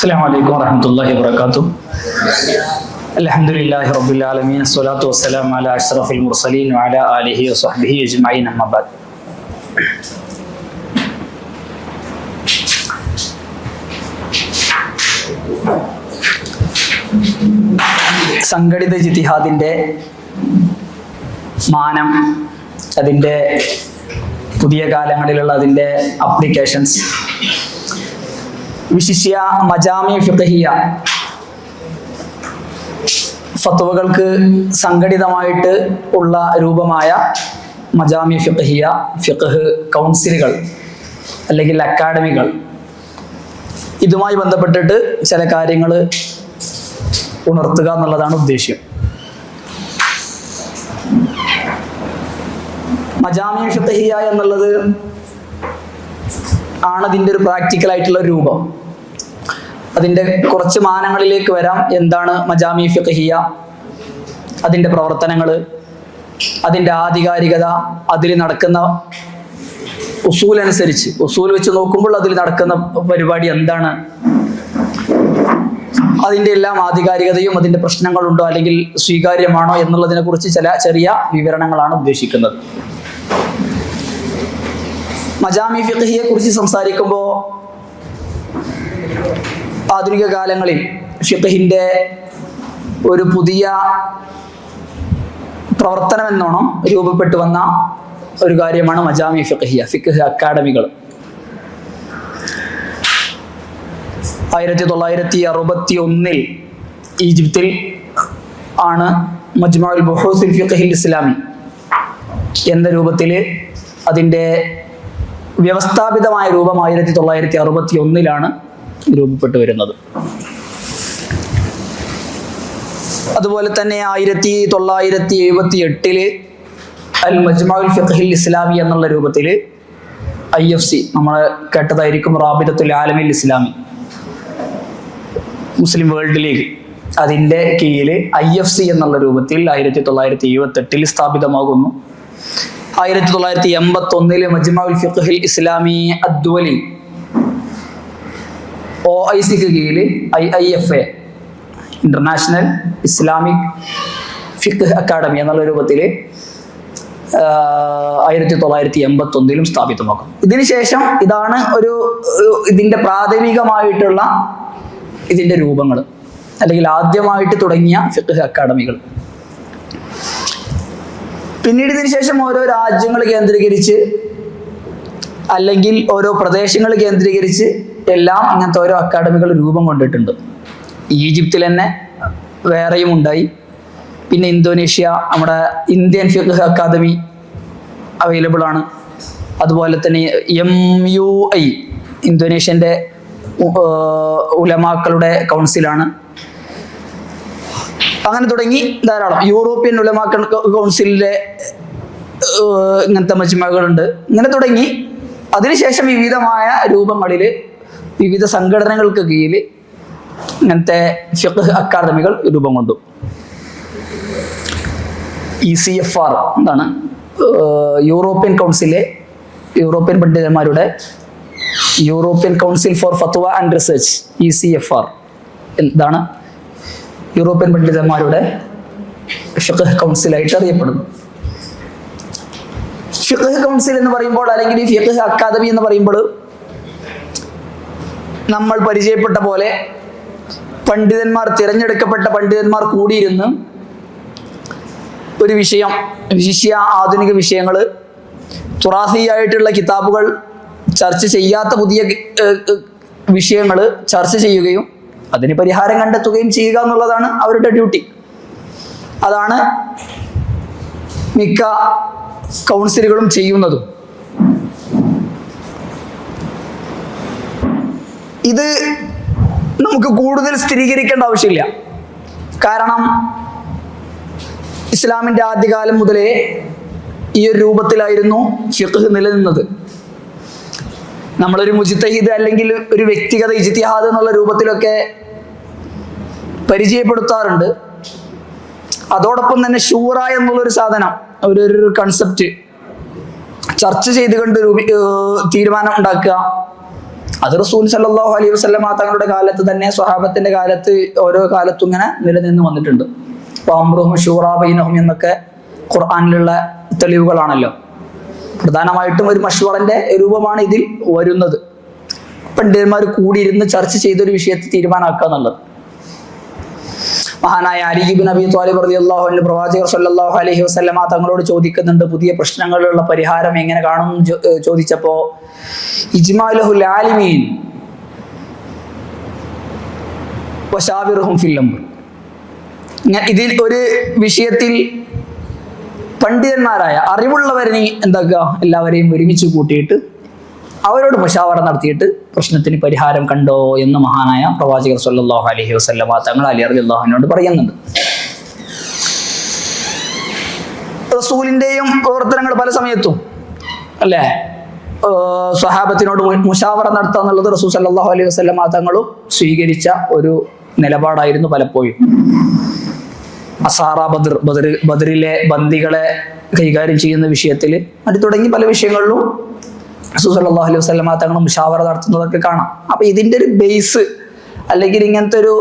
السلام عليكم ورحمة الله وبركاته. الحمد لله رب العالمين. الصلاة والسلام على أشرف المرسلين وعلى آله وصحبه أجمعين. أما بعد. സംഘടിത ജിത്തിഹാദിന്റെ മാനം, അതിൻ്റെ പുതിയ കാലങ്ങളിലുള്ള അതിൻ്റെ അപ്ലിക്കേഷൻസ്, വിശിഷ്യ മജാമി ഫിഖഹിയ ഫത്വകൾക്ക് സംഘടിതമായിട്ട് ഉള്ള രൂപമായ മജാമി ഫിഖഹിയ, ഫിഖ് കൗൺസിലുകൾ അല്ലെങ്കിൽ അക്കാഡമികൾ, ഇതുമായി ബന്ധപ്പെട്ടിട്ട് ചില കാര്യങ്ങൾ ഉണർത്തുക എന്നുള്ളതാണ് ഉദ്ദേശ്യം. മജാമി ഫിഖഹിയ എന്നുള്ളത് ആണ് അതിൻ്റെ ഒരു പ്രാക്ടിക്കൽ ആയിട്ടുള്ള രൂപം. അതിൻ്റെ കുറച്ച് മാനങ്ങളിലേക്ക് വരാം. എന്താണ് മജാമി ഫിഖഹിയ, അതിൻ്റെ പ്രവർത്തനങ്ങൾ, അതിൻ്റെ ആധികാരികത, അതിൽ നടക്കുന്ന ഉസൂൽ അനുസരിച്ച്, ഉസൂൽ വെച്ച് നോക്കുമ്പോൾ അതിൽ നടക്കുന്ന പരിപാടി എന്താണ്, അതിൻ്റെ എല്ലാം ആധികാരികതയും അതിൻ്റെ പ്രശ്നങ്ങളുണ്ടോ അല്ലെങ്കിൽ സ്വീകാര്യമാണോ എന്നുള്ളതിനെ കുറിച്ച് ചില ചെറിയ വിവരണങ്ങളാണ് ഉദ്ദേശിക്കുന്നത്. മജാമി ഫിഖഹിയെ കുറിച്ച് സംസാരിക്കുമ്പോൾ ആധുനിക കാലങ്ങളിൽ ഫിഖഹിന്റെ ഒരു പുതിയ പ്രവർത്തനം എന്നോണം രൂപപ്പെട്ടു വന്ന ഒരു കാര്യമാണ് മജാമി ഫിഖഹിയ, ഫിഖ് അക്കാഡമികൾ. 1961 ഈജിപ്തിൽ ആണ് മജ്മഉൽ ബുഹൂസിൽ ഫിഖ്ഹിൽ ഇസ്ലാമി എന്ന രൂപത്തിൽ അതിൻ്റെ വ്യവസ്ഥാപിതമായ രൂപം 1961 രൂപപ്പെട്ടു വരുന്നത്. അതുപോലെ തന്നെ 1978 അൽ മജ്മഉൽ ഫിഖ്ഹിൽ ഇസ്ലാമി എന്നുള്ള രൂപത്തിൽ IFC, നമ്മൾ കേട്ടതായിരിക്കും, റാബിതത്തുൽ ആലമിൽ ഇസ്ലാമി, മുസ്ലിം വേൾഡ് ലീഗ്, അതിൻ്റെ കീഴിൽ IFC എന്നുള്ള രൂപത്തിൽ 1978 സ്ഥാപിതമാകുന്നു. 1981 മജ്മഉൽ ഫിഖ്ഹിൽ ഇസ്ലാമി അദ്വലി OICക്ക് കീഴിൽ IIFA, ഇന്റർനാഷണൽ ഇസ്ലാമിക് ഫിഖ് അക്കാഡമി എന്നുള്ള രൂപത്തിൽ 1981 സ്ഥാപിതമാക്കും. ഇതിനുശേഷം ഇതാണ് ഇതിൻ്റെ പ്രാഥമികമായിട്ടുള്ള ഇതിൻ്റെ രൂപങ്ങൾ, അല്ലെങ്കിൽ ആദ്യമായിട്ട് തുടങ്ങിയ ഫിഖ് അക്കാഡമികൾ. പിന്നീട് ഇതിന് ശേഷം ഓരോ രാജ്യങ്ങൾ കേന്ദ്രീകരിച്ച് അല്ലെങ്കിൽ ഓരോ പ്രദേശങ്ങൾ കേന്ദ്രീകരിച്ച് എല്ലാം ഇങ്ങനത്തെ ഓരോ അക്കാഡമികൾ രൂപം കൊണ്ടിട്ടുണ്ട്. ഈജിപ്തിൽ തന്നെ വേറെയും ഉണ്ടായി. പിന്നെ ഇന്തോനേഷ്യ, നമ്മുടെ ഇന്ത്യൻ ഫിഖ് അക്കാദമി അവൈലബിൾ ആണ്. അതുപോലെ തന്നെ MUI, ഇന്തോനേഷ്യൻ്റെ ഉലമാക്കളുടെ കൗൺസിലാണ്. അങ്ങനെ തുടങ്ങി ധാരാളം യൂറോപ്യൻ ഉലമാക്കൾ കൗൺസിലിലെ ഇങ്ങനത്തെ മജ്മകളുണ്ട്. ഇങ്ങനെ തുടങ്ങി അതിനുശേഷം വിവിധമായ രൂപങ്ങളിൽ വിവിധ സംഘടനകൾക്ക് കീഴിൽ ഇങ്ങനത്തെ ഫിഖ് അക്കാദമികൾ രൂപം കൊണ്ടു. ECFR എന്താണ്, യൂറോപ്യൻ കൗൺസിലെ യൂറോപ്യൻ പണ്ഡിതന്മാരുടെ യൂറോപ്യൻ കൗൺസിൽ ഫോർ ഫത്വ ആൻഡ് റിസർച്ച്, ECFR എന്താണ്, യൂറോപ്യൻ പണ്ഡിതന്മാരുടെ ഫിഖ് കൗൺസിലായിട്ട് അറിയപ്പെടുന്നു. ഫിഖ് കൗൺസിൽ എന്ന് പറയുമ്പോൾ, അല്ലെങ്കിൽ ഈ ഫിഖ് അക്കാദമി എന്ന് പറയുമ്പോൾ, നമ്മൾ പരിചയപ്പെട്ട പോലെ പണ്ഡിതന്മാർ, തിരഞ്ഞെടുക്കപ്പെട്ട പണ്ഡിതന്മാർ കൂടിയിരുന്ന് ഒരു വിഷയം, വിശിഷ്യ ആധുനിക വിഷയങ്ങൾ, തുറാസിയായിട്ടുള്ള കിതാബുകൾ, ചർച്ച ചെയ്യാത്ത പുതിയ വിഷയങ്ങൾ ചർച്ച ചെയ്യുകയും അതിന് പരിഹാരം കണ്ടെത്തുകയും ചെയ്യുക എന്നുള്ളതാണ് അവരുടെ ഡ്യൂട്ടി. അതാണ് മിക്ക കൗൺസിലുകളും ചെയ്യുന്നതും. ഇത് നമുക്ക് കൂടുതൽ സ്ഥിരീകരിക്കേണ്ട ആവശ്യമില്ല. കാരണം ഇസ്ലാമിൻ്റെ ആദ്യകാലം മുതലേ ഈ ഒരു രൂപത്തിലായിരുന്നു ഫിഖ് നിലനിന്നത്. നമ്മളൊരു മുജ്തഹിദ് അല്ലെങ്കിൽ ഒരു വ്യക്തിഗത ഇജ്തിഹാദ് എന്നുള്ള രൂപത്തിലൊക്കെ പരിചയപ്പെടുത്താറുണ്ട്. അതോടൊപ്പം തന്നെ ഷൂറ എന്നുള്ളൊരു സാധനം, ഒരു കൺസെപ്റ്റ് ചർച്ച ചെയ്തുകൊണ്ട് തീരുമാനം ഉണ്ടാക്കുക, അത് റസൂൽ സല്ലല്ലാഹു അലൈഹി വസല്ലം തങ്ങളുടെ കാലത്ത് തന്നെ, സ്വഹാബത്തിന്റെ കാലത്ത്, ഓരോ കാലത്തും ഇങ്ങനെ നിലനിന്ന് വന്നിട്ടുണ്ട്. അംറുഹും ശൂറാ ബൈനഹും എന്നൊക്കെ ഖുർആനിലുള്ള തെളിവുകളാണല്ലോ. പ്രധാനമായിട്ടും ഒരു മഷ്വറന്റെ രൂപമാണ് ഇതിൽ വരുന്നത്. പണ്ഡിതന്മാർ കൂടിയിരുന്ന് ചർച്ച ചെയ്തൊരു വിഷയത്തെ തീരുമാനമാക്കുക എന്നുള്ളത്. മഹാനായ അലി ഇബ്നു അബീ ത്വാലിബ് റളിയല്ലാഹു അൻഹു പ്രവാചകർ സല്ലല്ലാഹു അലൈഹി വസല്ലം തങ്ങളോട് ചോദിക്കുന്നുണ്ട്, പുതിയ പ്രശ്നങ്ങളുള്ള പരിഹാരം എങ്ങനെ കാണും ചോദിച്ചപ്പോ, ഇജ്മാലുൽ ആലിമീൻ വശാവിറുഹും ഫിൽ അംർ. ഇതിൽ ഒരു വിഷയത്തിൽ പണ്ഡിതന്മാരായ അറിവുള്ളവരെ എന്താക്കുക, എല്ലാവരെയും ഒരുമിച്ച് കൂട്ടിയിട്ട് അവരോട് മുശാവറ നടത്തിയിട്ട് പ്രശ്നത്തിന് പരിഹാരം കണ്ടോ എന്ന് മഹാനായ പ്രവാചകർ സല്ലല്ലാഹു അലൈഹി വസല്ലം തങ്ങൾ അലി റളിയല്ലാഹു അൻഹുവിനോട് പറയുന്നുണ്ട്. റസൂലിന്റെയും പ്രവർത്തനങ്ങൾ പല സമയത്തും അല്ലേ സ്വഹാബത്തിനോട് മുശാവറ നടത്തുക എന്നുള്ളത് റസൂൽ സല്ലല്ലാഹു അലൈഹി വസല്ലം തങ്ങളും സ്വീകരിച്ച ഒരു നിലപാടായിരുന്നു പലപ്പോഴും. അസാറ ബദറിലെ ബന്ദികളെ കൈകാര്യം ചെയ്യുന്ന വിഷയത്തിൽ അത് തുടങ്ങി പല വിഷയങ്ങളിലും റസൂൽ സല്ലല്ലാഹു അലൈഹി വസല്ലം തങ്ങൾ മുശാവറ നടത്തുന്നതൊക്കെ കാണാം. അപ്പൊ ഇതിന്റെ ഒരു ബേസ്, അല്ലെങ്കിൽ ഇങ്ങനത്തെ ഒരു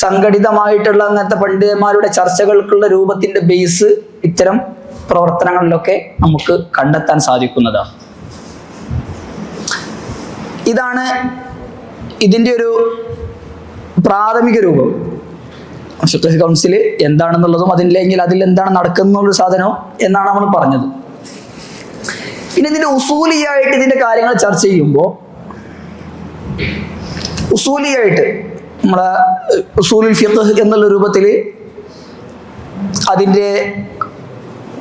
സംഘടിതമായിട്ടുള്ള അങ്ങനത്തെ പണ്ഡിതന്മാരുടെ ചർച്ചകൾക്കുള്ള രൂപത്തിന്റെ ബേസ് ഇത്തരം പ്രവർത്തനങ്ങളിലൊക്കെ നമുക്ക് കണ്ടെത്താൻ സാധിക്കുന്നതാണ്. ഇതാണ് ഇതിന്റെ ഒരു പ്രാഥമിക രൂപം. ഫിഖ്ഹ് കൗൺസിൽ എന്താണെന്നുള്ളതും അതില്ലെങ്കിൽ അതിൽ എന്താണ് നടക്കുന്ന സാധനവും എന്നാണ് നമ്മൾ പറഞ്ഞത്. പിന്നെ ഇതിന്റെ ഉസൂലിയായിട്ട് ഇതിന്റെ കാര്യങ്ങൾ ചർച്ച ചെയ്യുമ്പോൾ, ഉസൂലിയായിട്ട് നമ്മളെ ഉസൂലുൽ ഫിഖ്ഹ് എന്നുള്ള രൂപത്തിൽ അതിൻ്റെ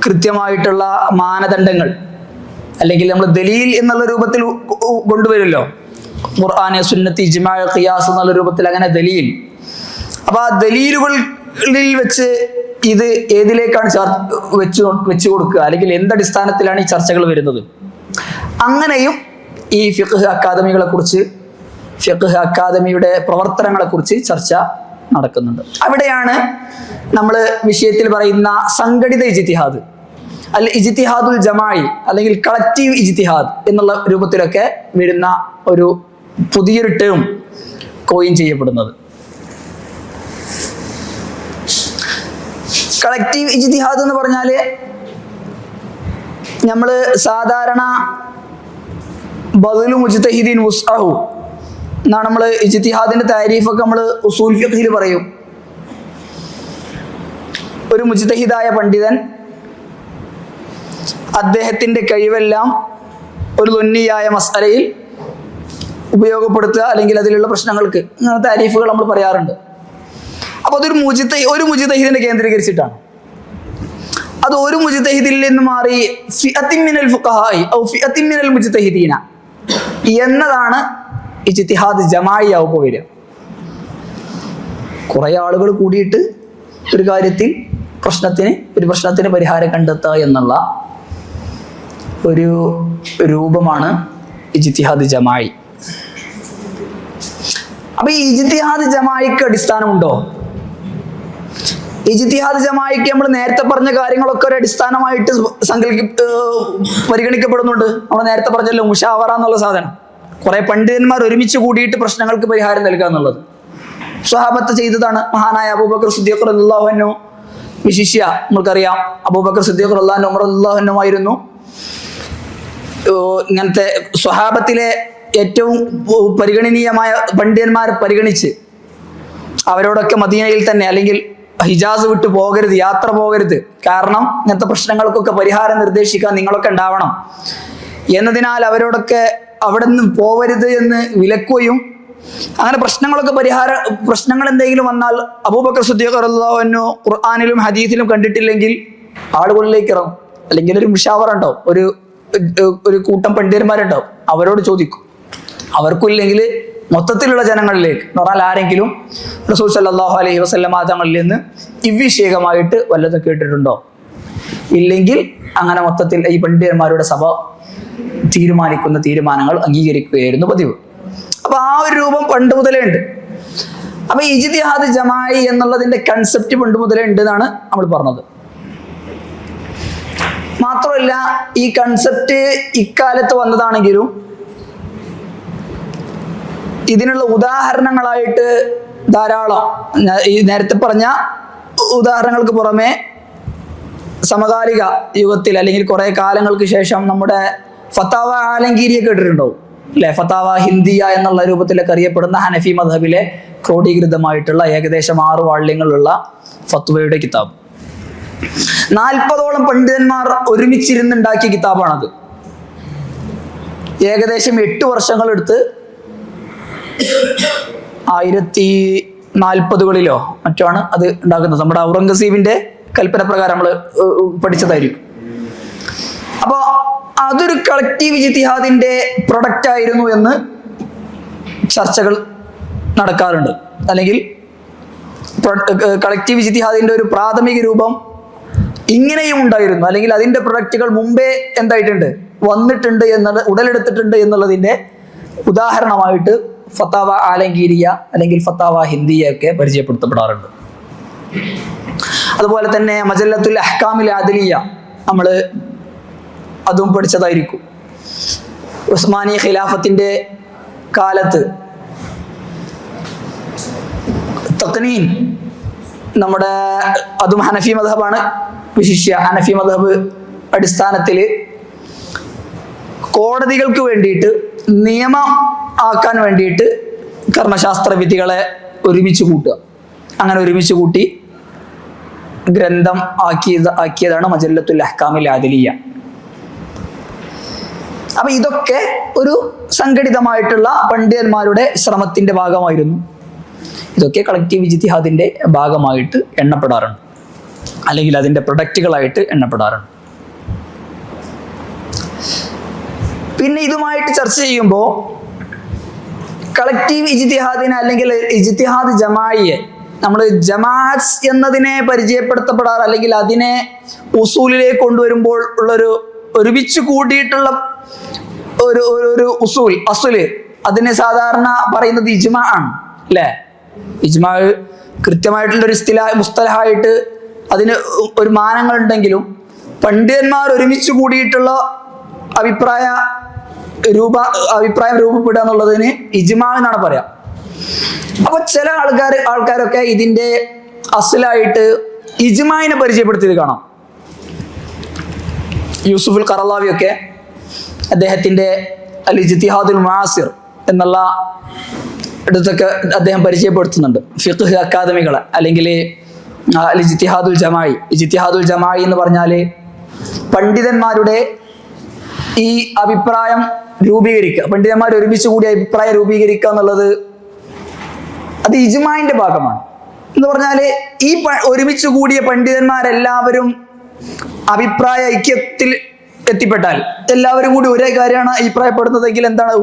കൃത്യമായിട്ടുള്ള മാനദണ്ഡങ്ങൾ, അല്ലെങ്കിൽ നമ്മൾ ദലീൽ എന്നുള്ള രൂപത്തിൽ കൊണ്ടുവരുമല്ലോ, ഖുർആന്, സുന്നത്ത്, ഇജ്മാ, ഖിയാസ് എന്നുള്ള രൂപത്തിൽ അങ്ങനെ ദലീൽ. അപ്പൊ ആ ദലീലുകളിൽ വെച്ച് ഇത് ഏതിലേക്കാണ് വെച്ചു കൊടുക്കുക, അല്ലെങ്കിൽ എന്തടിസ്ഥാനത്തിലാണ് ഈ ചർച്ചകൾ വരുന്നത്. അങ്ങനെയും ഈ ഫിഖ്ഹ് അക്കാദമികളെ കുറിച്ച്, ഫിഖ്ഹ് അക്കാദമിയുടെ പ്രവർത്തനങ്ങളെ കുറിച്ച് ചർച്ച നടക്കുന്നുണ്ട്. അവിടെയാണ് നമ്മൾ വിഷയത്തിൽ പറയുന്ന സംഘടിത ഇജ്തിഹാദ്, അല്ല ഇജ്തിഹാദുൽ ജമാഇ, അല്ലെങ്കിൽ കളക്റ്റീവ് ഇജ്തിഹാദ് എന്നുള്ള രൂപത്തിലൊക്കെ വരുന്ന ഒരു പുതിയൊരു ടേം കോയിൻ ചെയ്യപ്പെടുന്നത്. കളക്റ്റീവ് ഇജ്തിഹാദ് എന്ന് പറഞ്ഞാൽ നമ്മൾ സാധാരണ ബദലു മുജ്തഹിദീൻ വുസ്അഹു എന്നാണ് നമ്മൾ ഇജ്തിഹാദിന്റെ താരീഫൊക്കെ നമ്മൾ ഉസൂൽ ഫിഖ്ഹിൽ പറയും. ഒരു മുജ്തഹിദായ പണ്ഡിതൻ അദ്ദേഹത്തിന്റെ കഴിവെല്ലാം ഒരു ലുന്നിയായ മസ്അലയിൽ ഉപയോഗപ്പെടുത്തുക, അല്ലെങ്കിൽ അതിലുള്ള പ്രശ്നങ്ങൾക്ക് ഇങ്ങനെ താരീഫുകൾ നമ്മൾ പറയാറുണ്ട്. അപ്പൊ അതൊരു ഒരു മുജ്തഹിദിനെ കേന്ദ്രീകരിച്ചിട്ടാണ്. അത് ഒരു മുജ്തഹിദിൽ നിന്ന് മാറി ഫിഅത്തിൻ മിനൽ ഫുഖഹാഇ ഔ ഫിഅത്തിൻ മിനൽ മുജ്തഹിദീന എന്നതാണ് ഇജ്തിഹാദ് ജമാഇ ആവുമ്പോൾ വരിക. കുറെ ആളുകൾ കൂടിയിട്ട് ഒരു കാര്യത്തിൽ പ്രശ്നത്തിന് പരിഹാരം കണ്ടെത്തുക എന്നുള്ള ഒരു രൂപമാണ് ഇജ്തിഹാദ് ജമാഇ. അപ്പൊ ഈ ഇജ്തിഹാദ് ജമാഇക്ക് അടിസ്ഥാനമുണ്ടോ? ഇജ്തിഹാദ് ജമാഇക്ക് നമ്മൾ നേരത്തെ പറഞ്ഞ കാര്യങ്ങളൊക്കെ ഒരു അടിസ്ഥാനമായിട്ട് പരിഗണിക്കപ്പെടുന്നുണ്ട്. നമ്മൾ നേരത്തെ പറഞ്ഞല്ലോ മുഷാവറ എന്നുള്ള സാധനം, കുറെ പണ്ഡിതന്മാർ ഒരുമിച്ച് കൂടിയിട്ട് പ്രശ്നങ്ങൾക്ക് പരിഹാരം നൽകുക എന്നുള്ളത് സ്വഹാബത്ത് ചെയ്തതാണ്. മഹാനായ അബൂബക്കർ സിദ്ദീഖ് റളിയല്ലാഹു അൻഹു വിശിഷ്യ നമുക്കറിയാം, അബൂബക്കർ സിദ്ദീഖ് റളിയല്ലാഹു അൻഹു ഉമർ റളിയല്ലാഹു അൻഹു ആയിരുന്നു ഇങ്ങനത്തെ സ്വഹാബത്തിലെ ഏറ്റവും പരിഗണനീയമായ പണ്ഡിതന്മാരെ പരിഗണിച്ച് അവരോടൊക്കെ മദീനയിൽ തന്നെ, അല്ലെങ്കിൽ ഹിജാസ് വിട്ടു പോകരുത്, യാത്ര പോകരുത്, കാരണം ഇങ്ങനത്തെ പ്രശ്നങ്ങൾക്കൊക്കെ പരിഹാരം നിർദ്ദേശിക്കാൻ നിങ്ങളൊക്കെ ഉണ്ടാവണം എന്നതിനാൽ അവരോടൊക്കെ അവിടെ നിന്ന് പോവരുത് എന്ന് വിലക്കുകയും, അങ്ങനെ പ്രശ്നങ്ങൾ എന്തെങ്കിലും വന്നാൽ അബൂബക്കർ സിദ്ദീഖ് റളിയല്ലാഹു അൻഹു ഖുർആനിലും ഹദീസിലും കണ്ടിട്ടില്ലെങ്കിൽ ആളുകളിലേക്ക് ഇറങ്ങും, അല്ലെങ്കിൽ ഒരു മുഷാവറ ഉണ്ടാവും, ഒരു കൂട്ടം പണ്ഡിതന്മാരുണ്ടാവും, അവരോട് ചോദിക്കും. അവർക്കില്ലെങ്കിൽ മൊത്തത്തിലുള്ള ജനങ്ങളിലേക്ക് എന്ന് പറഞ്ഞാൽ ആരെങ്കിലും റസൂൽ സല്ലല്ലാഹു അലൈഹി വസല്ലം തങ്ങളിൽ നിന്ന് ഇവിഷയകമായിട്ട് വല്ലതും കേട്ടിട്ടുണ്ടോ, ഇല്ലെങ്കിൽ അങ്ങനെ മൊത്തത്തിൽ ഈ പണ്ഡിതന്മാരുടെ സഭ തീരുമാനിക്കുന്ന തീരുമാനങ്ങൾ അംഗീകരിക്കുകയായിരുന്നു പതിവ്. അപ്പൊ ആ ഒരു രൂപം പണ്ട് മുതലേ ഉണ്ട്. അപ്പൊ ഇജ്തിഹാദ് ജമാഇ എന്നുള്ളതിന്റെ കൺസെപ്റ്റ് പണ്ട് മുതലേ ഉണ്ട് എന്നാണ് നമ്മൾ പറഞ്ഞത്. മാത്രമല്ല ഈ കൺസെപ്റ്റ് ഇക്കാലത്ത് വന്നതാണെങ്കിലും ഇതിനുള്ള ഉദാഹരണങ്ങളായിട്ട് ധാരാളം ഈ നേരത്തെ പറഞ്ഞ ഉദാഹരണങ്ങൾക്ക് പുറമെ സമകാലിക യുഗത്തിൽ അല്ലെങ്കിൽ കുറെ കാലങ്ങൾക്ക് ശേഷം നമ്മുടെ ഫത്താവ ആലംഗീരിയെ കേട്ടിട്ടുണ്ടാവും അല്ലെ? ഫത്താവ ഹിന്ദിയ എന്നുള്ള രൂപത്തിലൊക്കെ അറിയപ്പെടുന്ന ഹനഫി മദ്ഹബിലെ ക്രോഡീകൃതമായിട്ടുള്ള ഏകദേശം 6 വാള്യങ്ങളുള്ള ഫത്വയുടെ കിതാബ്. 40ഓളം പണ്ഡിതന്മാർ ഒരുമിച്ചിരുന്നുണ്ടാക്കിയ കിതാബാണത്. ഏകദേശം 8 വർഷങ്ങളെടുത്ത് 1040കളിലോ മറ്റാണ് അത് ഉണ്ടാക്കുന്നത്. നമ്മുടെ ഔറംഗസീബിന്റെ കൽപ്പന പ്രകാരം നമ്മൾ പഠിച്ചതായിരിക്കും. അപ്പോൾ അതൊരു കളക്റ്റീവ് ഇജ്തിഹാദിന്റെ പ്രൊഡക്റ്റ് ആയിരുന്നു എന്ന് ചർച്ചകൾ നടക്കാറുണ്ട്. അല്ലെങ്കിൽ കളക്റ്റീവ് ഇജ്തിഹാദിന്റെ ഒരു പ്രാഥമിക രൂപം ഇങ്ങനെയും ഉണ്ടായിരുന്നു, അല്ലെങ്കിൽ അതിന്റെ പ്രൊഡക്റ്റുകൾ മുമ്പേ എന്തായിട്ടുണ്ട്, വന്നിട്ടുണ്ട് എന്നത്, ഉടലെടുത്തിട്ടുണ്ട് എന്നുള്ളതിന്റെ ഉദാഹരണമായിട്ട് ഫത്താവ ആലംഗീരിയ അല്ലെങ്കിൽ ഫത്താവ ഹിന്ദിയ ഒക്കെ പരിചയപ്പെടുത്തപ്പെടാറുണ്ട്. അതുപോലെ തന്നെ മജല്ലത്തുൽ അഹ്കാമിൽ ആദിലിയ നമ്മൾ അതും പഠിച്ചതായിരിക്കും. ഉസ്മാനി ഖിലാഫത്തിന്റെ കാലത്ത് തഖ്നീൻ, നമ്മുടെ അതും ഹനഫി മദ്ഹബാണ്, വിശിഷ്യ ഹനഫി മദ്ഹബ് അടിസ്ഥാനത്തിൽ കോടതികൾക്ക് വേണ്ടിയിട്ട് നിയമം ആക്കാൻ വേണ്ടിയിട്ട് കർമ്മശാസ്ത്ര വിധികളെ ഒരുമിച്ച് കൂട്ടുക. അങ്ങനെ ഒരുമിച്ച് കൂട്ടി ഗ്രന്ഥം ആക്കിയതാണ് മജല്ലത്തുൽ അഹ്കാമിൽ ആദിലിയ. അപ്പൊ ഇതൊക്കെ ഒരു സംഘടിതമായിട്ടുള്ള പണ്ഡിതന്മാരുടെ ശ്രമത്തിന്റെ ഭാഗമായിരുന്നു. ഇതൊക്കെ കളക്റ്റീവ് ഇജ്തിഹാദിന്റെ ഭാഗമായിട്ട് എണ്ണപ്പെടാറുണ്ട്, അല്ലെങ്കിൽ അതിന്റെ പ്രൊഡക്റ്റുകളായിട്ട് എണ്ണപ്പെടാറുണ്ട്. പിന്നെ ഇതുമായിട്ട് ചർച്ച ചെയ്യുമ്പോൾ കളക്റ്റീവ് ഇജ്തിഹാദിനെ അല്ലെങ്കിൽ ഇജ്തിഹാദ് ജമാഇയെ നമ്മൾ ജമാഅത്ത് എന്നതിനെ പരിചയപ്പെടുത്തപ്പെടാറ്, അല്ലെങ്കിൽ അതിനെ ഉസൂലിലേക്ക് കൊണ്ടുവരുമ്പോൾ ഉള്ളൊരു ഒരുമിച്ച് കൂട്ടിയിട്ടുള്ള ഒരു ഉസൂൽ അസുല്, അതിനെ സാധാരണ പറയുന്നത് ഇജ്മാ ആണ് അല്ലേ? ഇജ്മാ കൃത്യമായിട്ടുള്ള ഒരു മുസ്തലഹായിട്ട് അതിന് ഒരു മാനങ്ങൾ ഉണ്ടെങ്കിലും പണ്ഡിതന്മാർ ഒരുമിച്ച് കൂടിയിട്ടുള്ള അഭിപ്രായം രൂപപ്പെടുക എന്നുള്ളതിന് ഇജ്മാ എന്നാണ് പറയാ. അപ്പൊ ചില ആൾക്കാരൊക്കെ ഇതിന്റെ അസ്ലായിട്ട് ഇജ്മാഇനെ പരിചയപ്പെടുത്തിയത് കാണാം. യൂസുഫുൽ ഖറളാവി ഒക്കെ അദ്ദേഹത്തിന്റെ അൽ ഇജ്തിഹാദുൽ മുആസിർ എന്നുള്ള ഇടത്തൊക്കെ അദ്ദേഹം പരിചയപ്പെടുത്തുന്നുണ്ട് ഫിഖ്ഹ് അക്കാദമികളെ, അല്ലെങ്കിൽ അൽ ഇജ്തിഹാദുൽ ജമാഇ. ഇജ്തിഹാദുൽ ജമാഇ എന്ന് പറഞ്ഞാല് പണ്ഡിതന്മാരുടെ ഈ അഭിപ്രായം രൂപീകരിക്കുക, പണ്ഡിതന്മാർ ഒരുമിച്ച് കൂടി അഭിപ്രായം രൂപീകരിക്കുക എന്നുള്ളത് അത് ഇജ്മാഇന്റെ ഭാഗമാണ്. എന്ന് പറഞ്ഞാല് ഈ ഒരുമിച്ച് കൂടിയ പണ്ഡിതന്മാരെല്ലാവരും അഭിപ്രായ ഐക്യത്തിൽ എത്തിപ്പെട്ടാൽ, എല്ലാവരും കൂടി ഒരേ കാര്യമാണ് അഭിപ്രായപ്പെടുന്നതെങ്കിൽ എന്താണ്,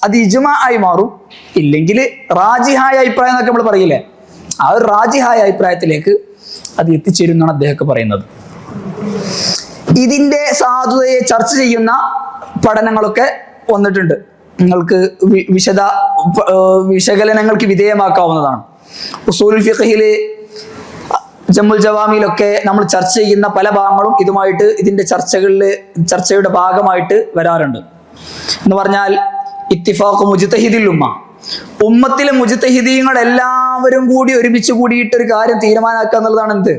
അത് ഇജ്മാ ആയി മാറും. ഇല്ലെങ്കിൽ റാജിഹായ അഭിപ്രായം എന്നൊക്കെ നമ്മൾ പറയില്ലേ, ആ ഒരു റാജിഹായ അഭിപ്രായത്തിലേക്ക് അത് എത്തിച്ചേരുന്നാണ് അദ്ദേഹമൊക്കെ പറയുന്നത്. ഇതിന്റെ സാധുതയെ ചർച്ച ചെയ്യുന്ന പഠനങ്ങളൊക്കെ വന്നിട്ടുണ്ട്. നിങ്ങൾക്ക് വിശകലനങ്ങൾക്ക് വിധേയമാക്കാവുന്നതാണ്. ഉസൂലുൽ ഫിഖ്ഹില് ജമ്മുൽ ജവാമിയിലൊക്കെ നമ്മൾ ചർച്ച ചെയ്യുന്ന പല ഭാഗങ്ങളും ഇതുമായിട്ട് ഇതിന്റെ ചർച്ചയുടെ ഭാഗമായിട്ട് വരാറുണ്ട്. എന്ന് പറഞ്ഞാൽ ഇത്തിഫാഖ് മുജ്തഹിദിൽ ഉമ്മത്തിലെ മുജ്തഹിദീങ്ങൾ എല്ലാവരും കൂടി ഒരുമിച്ച് കൂടിയിട്ട് ഒരു കാര്യം തീരുമാനാക്കുക എന്നുള്ളതാണ് എന്ത്,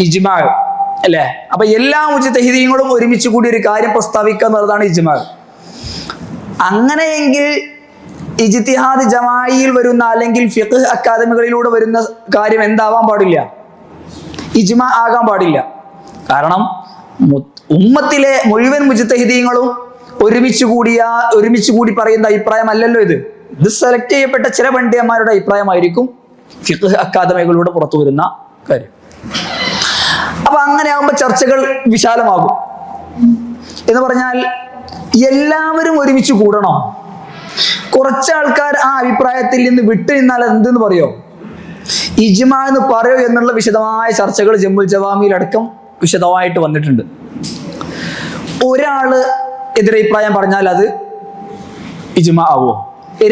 ഇജ്മാ അല്ലേ? അപ്പൊ എല്ലാ മുജ്തഹിദീങ്ങളും ഒരുമിച്ച് കൂടി ഒരു കാര്യം പ്രസ്താവിക്കുക എന്നുള്ളതാണ് ഇജ്മാ. അങ്ങനെയെങ്കിൽ ഇജ്തിഹാദ് ജമാഇയിൽ വരുന്ന അല്ലെങ്കിൽ ഫിഖ്ഹ് അക്കാദമികളിലൂടെ വരുന്ന കാര്യം എന്താവാൻ പാടില്ല, ഇജ്മാ ആകാൻ പാടില്ല. കാരണം ഉമ്മത്തിലെ മുഴുവൻ മുജ്തഹിദീങ്ങളും ഒരുമിച്ച് കൂടി പറയുന്ന അഭിപ്രായം അല്ലല്ലോ ഇത് സെലക്ട് ചെയ്യപ്പെട്ട ചില പണ്ഡിതന്മാരുടെ അഭിപ്രായമായിരിക്കും ഫിഖ്ഹ് അക്കാദമികളിലൂടെ പുറത്തു വരുന്ന കാര്യം. അപ്പൊ അങ്ങനെ ആകുമ്പോൾ ചർച്ചകൾ വിശാലമാകും. എന്ന് പറഞ്ഞാൽ എല്ലാവരും ഒരുമിച്ച് കൂടണോ? കുറച്ച് ആൾക്കാർ ആ അഭിപ്രായത്തിൽ നിന്ന് വിട്ടു നിന്നാൽ എന്തെന്ന് പറയോ, ഇജ്മാ എന്ന് പറയോ എന്നുള്ള വിശദമായ ചർച്ചകൾ ജമ്മുൽ ജവാമിയിലടക്കം വിശദമായിട്ട് വന്നിട്ടുണ്ട്. ഒരാള് എതിരഭിപ്രായം പറഞ്ഞാൽ അത് ഇജ്മാ ആവോ?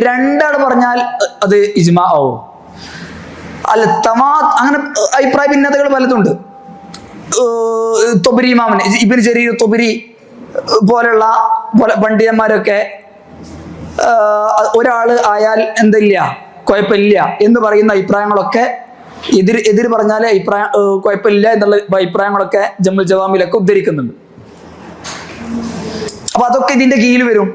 രണ്ടാൾ പറഞ്ഞാൽ അത് ഇജ്മാ ആവോ? അല്ല, അങ്ങനെ അഭിപ്രായ ഭിന്നതകൾ പലതുണ്ട്. തൊബരി ഇമാമിന് ഇബ്നു ജരീർ തൊബരി പോലുള്ള പണ്ഡിതന്മാരൊക്കെ ഒരാള് ആയാൽ എന്തില്ല, കുഴപ്പമില്ല എന്ന് പറയുന്ന അഭിപ്രായങ്ങളൊക്കെ എതിര് പറഞ്ഞാൽ കുഴപ്പമില്ല എന്നുള്ള അഭിപ്രായങ്ങളൊക്കെ ജമുൽ ജവാമിലൊക്കെ ഉദ്ധരിക്കുന്നുണ്ട്. അപ്പൊ അതൊക്കെ ഇതിന്റെ കീഴിൽ വരും.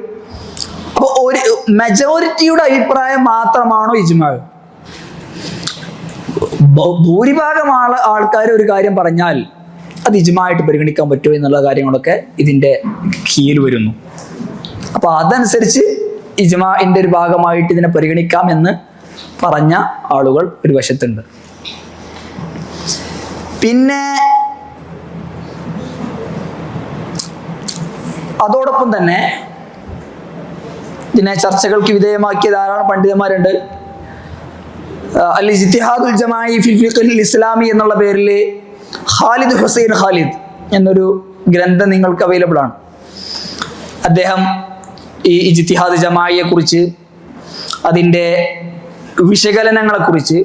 അപ്പൊ ഒരു മെജോറിറ്റിയുടെ അഭിപ്രായം മാത്രമാണോ ഇജ്മാ? ഭൂരിഭാഗം ആൾക്കാർ ഒരു കാര്യം പറഞ്ഞാൽ അത് ഇജ്മായിട്ട് പരിഗണിക്കാൻ പറ്റുമോ എന്നുള്ള കാര്യങ്ങളൊക്കെ ഇതിന്റെ കീഴിൽ വരുന്നു. അപ്പൊ അതനുസരിച്ച് ഇജ്മാഇന്റെ ഒരു ഭാഗമായിട്ട് ഇതിനെ പരിഗണിക്കാം എന്ന് പറഞ്ഞ ആളുകൾ ഒരു വശത്തുണ്ട്. പിന്നെ അതോടൊപ്പം തന്നെ ഇതിനെ ചർച്ചകൾക്ക് വിധേയമാക്കിയ ധാരാളം പണ്ഡിതന്മാരുണ്ട്. അൽ ഇജ്തിഹാദുൽ ജമാഇ ഫിൽ ഫിഖ്ഹിൽ ഇസ്ലാമി എന്നുള്ള പേരിൽ ഖാലിദ് ഹുസൈൻ ഖാലിദ് എന്നൊരു ഗ്രന്ഥം നിങ്ങൾക്ക് അവൈലബിൾ ആണ്. അദ്ദേഹം ഈ ഇജ്തിഹാദ് ജമാഇയെ കുറിച്ച്, അതിൻ്റെ വിശകലനങ്ങളെ കുറിച്ച്